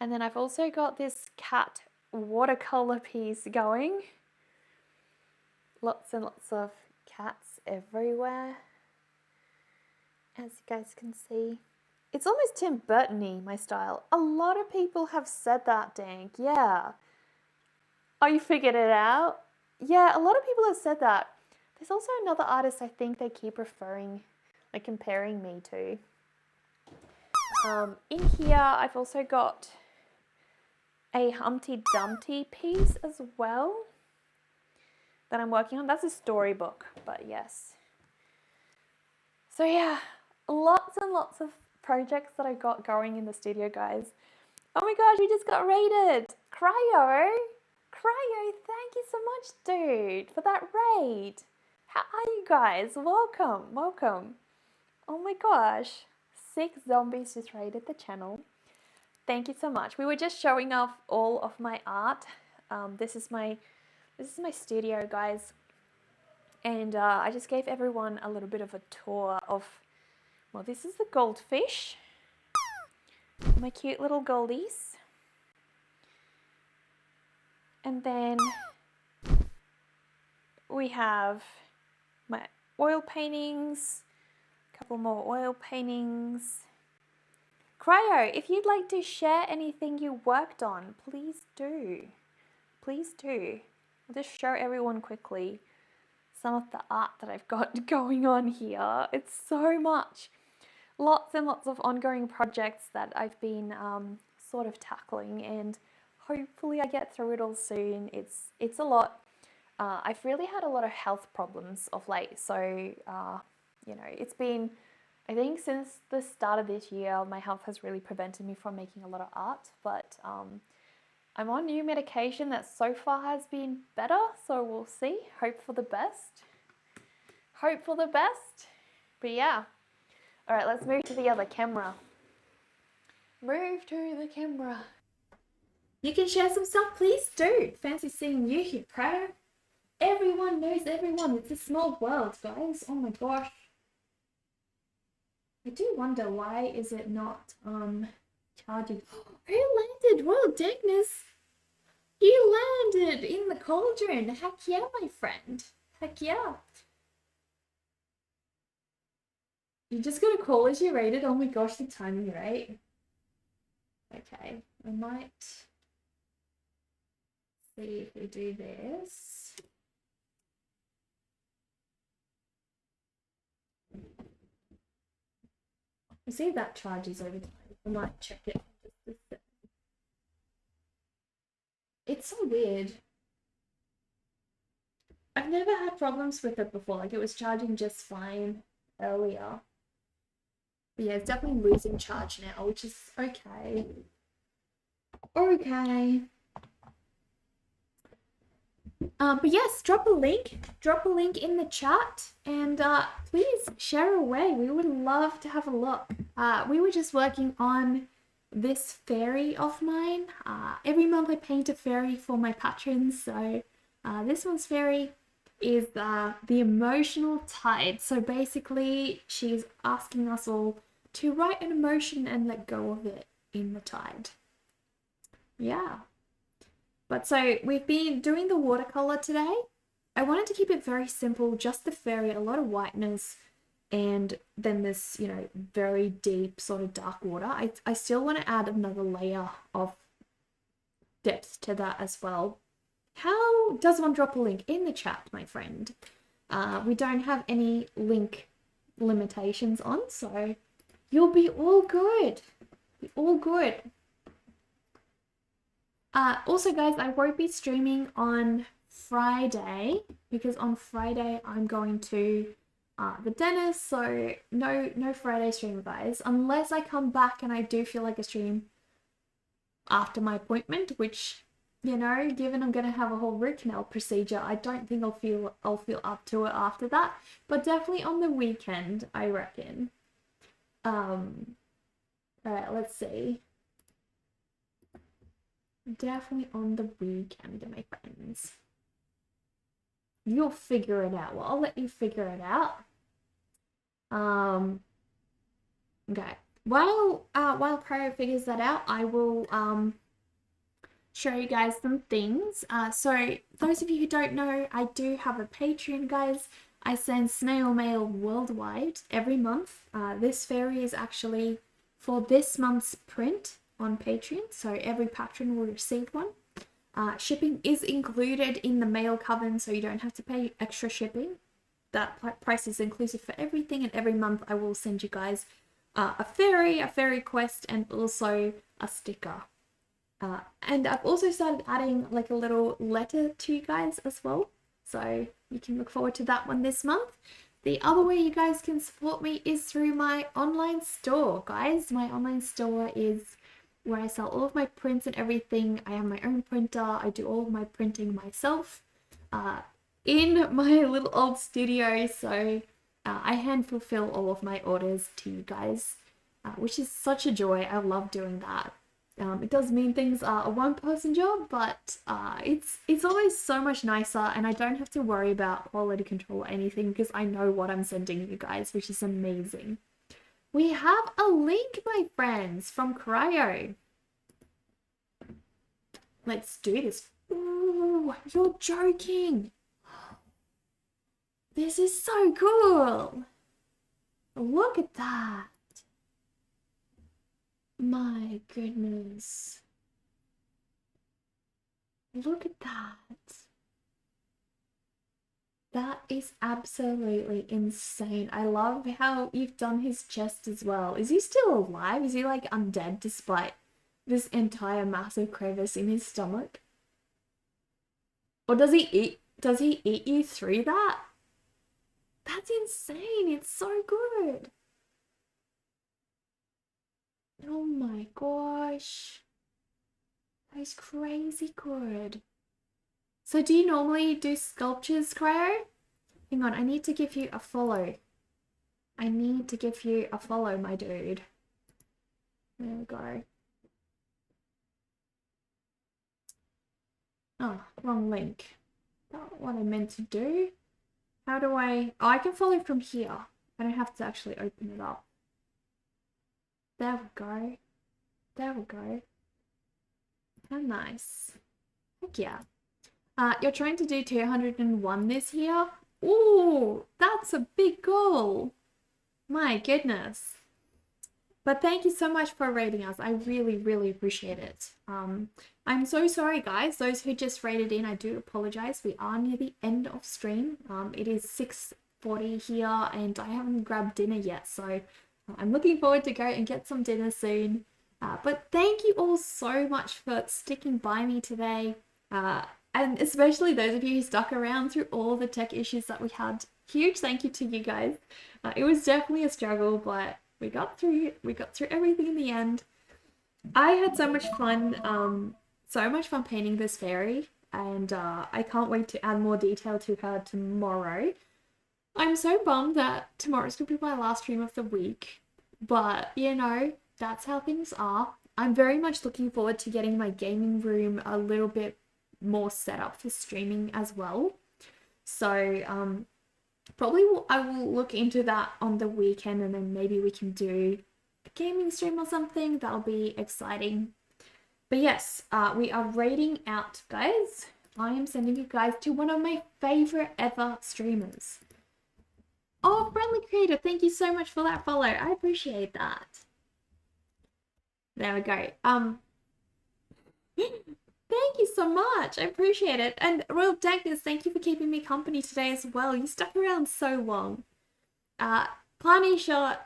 And then I've also got this cat watercolor piece going. Lots and lots of cats everywhere, as you guys can see. It's almost Tim Burton-y, my style. A lot of people have said that, Dank. Yeah. Oh, you figured it out? Yeah, a lot of people have said that. There's also another artist I think they keep referring, like comparing me to. In here, I've also got a Humpty Dumpty piece as well that I'm working on. That's a storybook, but yes. So yeah, lots and lots of projects that I've got going in the studio, guys. Oh my gosh, we just got raided! Cryo! Cryo, thank you so much, dude, for that raid. How are you guys? Welcome, welcome. Oh my gosh, 6 zombies just raided the channel. Thank you so much. We were just showing off all of my art. This is my studio, guys. And I just gave everyone a little bit of a tour of, well, this is the goldfish. My cute little goldies. And then we have my oil paintings, a couple more oil paintings. Cryo, if you'd like to share anything you worked on, please do. Please do. I'll just show everyone quickly some of the art that I've got going on here. It's so much. Lots and lots of ongoing projects that I've been sort of tackling, and hopefully I get through it all soon. It's a lot. I've really had a lot of health problems of late, so you know, it's been, I think since the start of this year, my health has really prevented me from making a lot of art, but I'm on new medication that so far has been better, so we'll see. Hope for the best. Hope for the best. But yeah. All right, let's move to the other camera. Move to the camera. You can share some stuff, please do. Fancy seeing you here, Pro. Everyone knows everyone. It's a small world, guys. Oh my gosh. I do wonder, why is it not charging? Who landed? Well, Dagnus, you landed in the cauldron. Heck yeah, my friend. Heck yeah. You just got a call as you rated. Oh my gosh, the timing, right? Okay, I might see if we do this. We'll see if that charges over time. I might check it. It's so weird. I've never had problems with it before. Like, it was charging just fine earlier. But yeah, it's definitely losing charge now, which is okay. Okay. But yes, drop a link in the chat, and please share away. We would love to have a look. We were just working on this fairy of mine. Every month I paint a fairy for my patrons, so this one's fairy is the emotional tide. So basically she's asking us all to write an emotion and let go of it in the tide. Yeah. But so we've been doing the watercolor today. I wanted to keep it very simple, just the fairy, a lot of whiteness, and then this, you know, very deep sort of dark water. I still want to add another layer of depth to that as well. How does one drop a link? In the chat, my friend? We don't have any link limitations on, so you'll be all good. All good. Also, guys, I won't be streaming on Friday because on Friday I'm going to the dentist, so no Friday stream, guys, unless I come back and I do feel like a stream after my appointment, which, you know, given I'm gonna have a whole root canal procedure, I don't think I'll feel up to it after that, but definitely on the weekend, I reckon. All right, let's see. Definitely on the weekend, my friends. You'll figure it out. Well, I'll let you figure it out. Okay. While Cryo figures that out, I will show you guys some things. So those of you who don't know, I do have a Patreon, guys. I send snail mail worldwide every month. This fairy is actually for this month's print on Patreon, so every patron will receive one. Shipping is included in the mail coven, so you don't have to pay extra shipping. That price is inclusive for everything, and every month I will send you guys a fairy quest, and also a sticker. And I've also started adding like a little letter to you guys as well. So you can look forward to that one this month. The other way you guys can support me is through my online store, guys. My online store is where I sell all of my prints and everything. I have my own printer. I do all of my printing myself in my little old studio. So I hand fulfill all of my orders to you guys, which is such a joy. I love doing that. It does mean things are a one-person job, but it's always so much nicer, and I don't have to worry about quality control or anything because I know what I'm sending you guys, which is amazing. We have a link, my friends, from Cryo. Let's do this. Ooh, you're joking. This is so cool. Look at that. My goodness. Look at that. That is absolutely insane. I love how you've done his chest as well. Is he still alive? Is he like undead despite this entire massive crevice in his stomach? Or does he eat you through that? That's insane. It's so good. Oh my gosh. That is crazy good. So do you normally do sculptures, Cryo? Hang on, I need to give you a follow. I need to give you a follow, my dude. There we go. Oh, wrong link. Not what I meant to do. How do I... Oh, I can follow from here. I don't have to actually open it up. There we go. There we go. How nice. Heck yeah. You're trying to do 201 this year? Ooh, that's a big goal. My goodness. But thank you so much for rating us. I really, really appreciate it. I'm so sorry, guys. Those who just rated in, I do apologize. We are near the end of stream. It is 6:40 here, and I haven't grabbed dinner yet, so I'm looking forward to go and get some dinner soon. But thank you all so much for sticking by me today, and especially those of you who stuck around through all the tech issues that we had. Huge thank you to you guys. It was definitely a struggle, but we got through everything in the end. I had so much fun, painting this fairy, and I can't wait to add more detail to her tomorrow. I'm so bummed that tomorrow's gonna be my last stream of the week, but you know, that's how things are. I'm very much looking forward to getting my gaming room a little bit more set up for streaming as well. So probably I will look into that on the weekend, and then maybe we can do a gaming stream or something. That'll be exciting. But yes, we are rating out, guys. I am sending you guys to one of my favorite ever streamers. Oh, Friendly Creator, thank you so much for that follow. I appreciate that. There we go. Thank you so much. I appreciate it. And Royal Dankness, thank you for keeping me company today as well. You stuck around so long. Planisha,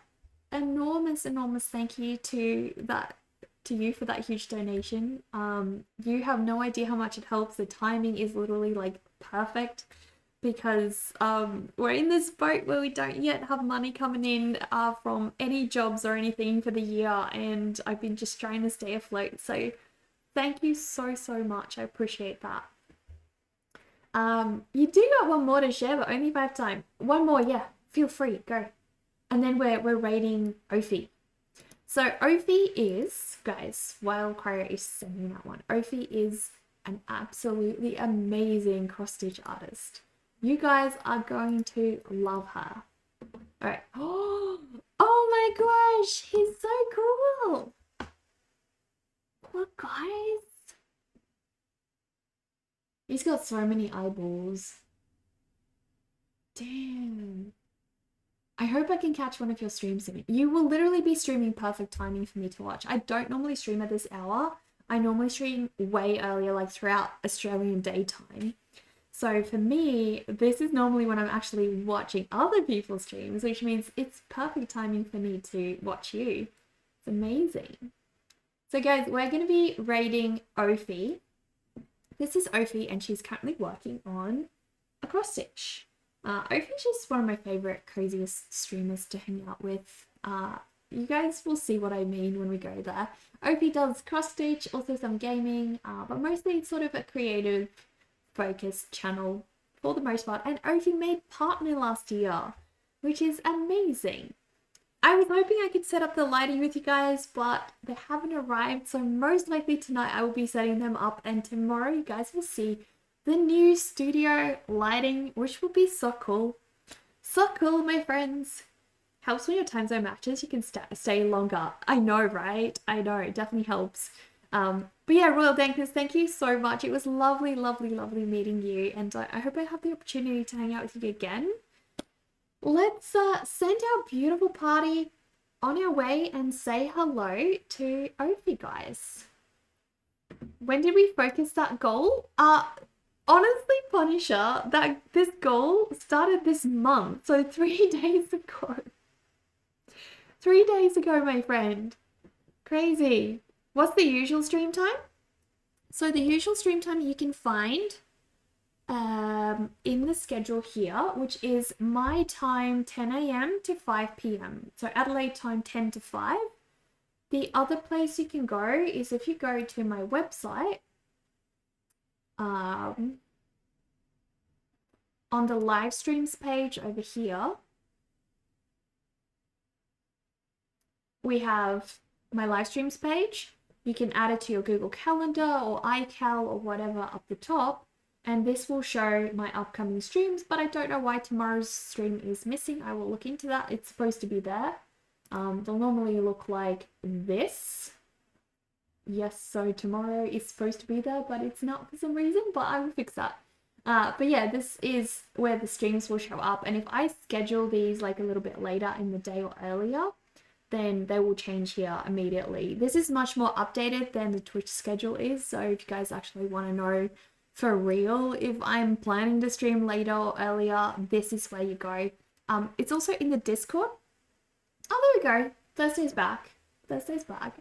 enormous thank you to you for that huge donation. You have no idea how much it helps. The timing is literally like perfect because we're in this boat where we don't yet have money coming in from any jobs or anything for the year, and I've been just trying to stay afloat. So thank you so much. I appreciate that. You do got one more to share, but only 5 times. One more, yeah. Feel free, go. And then we're rating Ophi. So Ophi is, guys, while Cryo is sending that one, Ophi is an absolutely amazing cross-stitch artist. You guys are going to love her. All right. Oh my gosh, he's so cool. Look, guys. He's got so many eyeballs. Damn. I hope I can catch one of your streams soon. You will literally be streaming perfect timing for me to watch. I don't normally stream at this hour. I normally stream way earlier, like throughout Australian daytime. So for me, this is normally when I'm actually watching other people's streams, which means it's perfect timing for me to watch you. It's amazing. So guys, we're going to be rating Ophi. This is Ophi, and she's currently working on a cross stitch. Ophi's just one of my favorite, craziest streamers to hang out with. You guys will see what I mean when we go there. Ophi does cross stitch, also some gaming, but mostly sort of a creative focused channel for the most part. And Ophi made partner last year, which is amazing. I was hoping I could set up the lighting with you guys, but they haven't arrived, so most likely tonight I will be setting them up, and tomorrow you guys will see the new studio lighting, which will be so cool. So cool, my friends. Helps when your time zone matches, you can stay longer. I know, right? I know, it definitely helps. But yeah, Royal Dankers, thank you so much. It was lovely, lovely, lovely meeting you, and I hope I have the opportunity to hang out with you again. Let's send our beautiful party on our way and say hello to Ophi, guys. When did we focus that goal? Honestly, Punisher, that this goal started this month, so 3 days ago. 3 days ago, my friend. Crazy. What's the usual stream time? So the usual stream time you can find in the schedule here, which is my time 10 a.m. to 5 p.m. So Adelaide time 10 to 5. The other place you can go is if you go to my website, on the live streams page over here, we have my live streams page. You can add it to your Google Calendar or iCal or whatever up the top, and this will show my upcoming streams, but I don't know why tomorrow's stream is missing. I will look into that. It's supposed to be there. They'll normally look like this. Yes, so tomorrow is supposed to be there, but it's not for some reason, but I will fix that. But yeah, this is where the streams will show up, and if I schedule these like a little bit later in the day or earlier, then they will change here immediately. This is much more updated than the Twitch schedule is, so if you guys actually want to know for real if I'm planning to stream later or earlier, this is where you go. It's also in the Discord. Oh, there we go. Thursday's back. Thursday's back.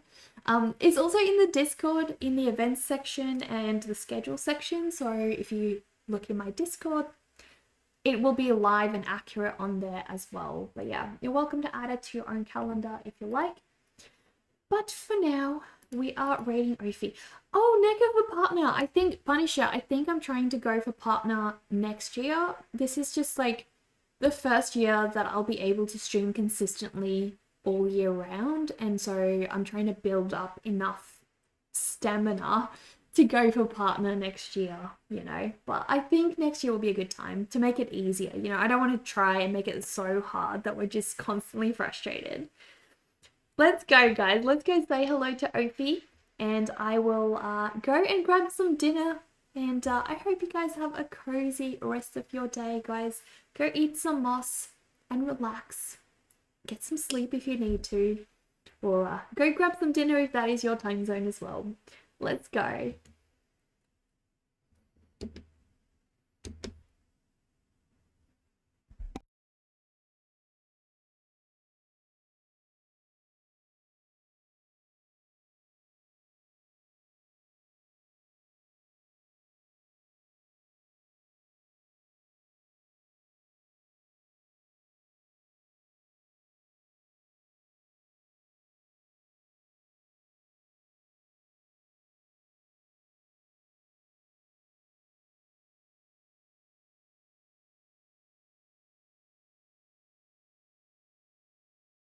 It's also in the Discord in the events section and the schedule section. So if you look in my Discord, it will be live and accurate on there as well. But yeah, you're welcome to add it to your own calendar if you like. But for now, we are rating Ophi. Oh, Neko for partner. I think, Punisher, I think I'm trying to go for partner next year. This is just like the first year that I'll be able to stream consistently all year round. And so I'm trying to build up enough stamina to go for partner next year, you know. But I think next year will be a good time to make it easier. You know, I don't want to try and make it so hard that we're just constantly frustrated. Let's go, guys. Let's go say hello to Ophi, and I will go and grab some dinner. And I hope you guys have a cozy rest of your day, guys. Go eat some moss and relax. Get some sleep if you need to. Or go grab some dinner if that is your time zone as well. Let's go.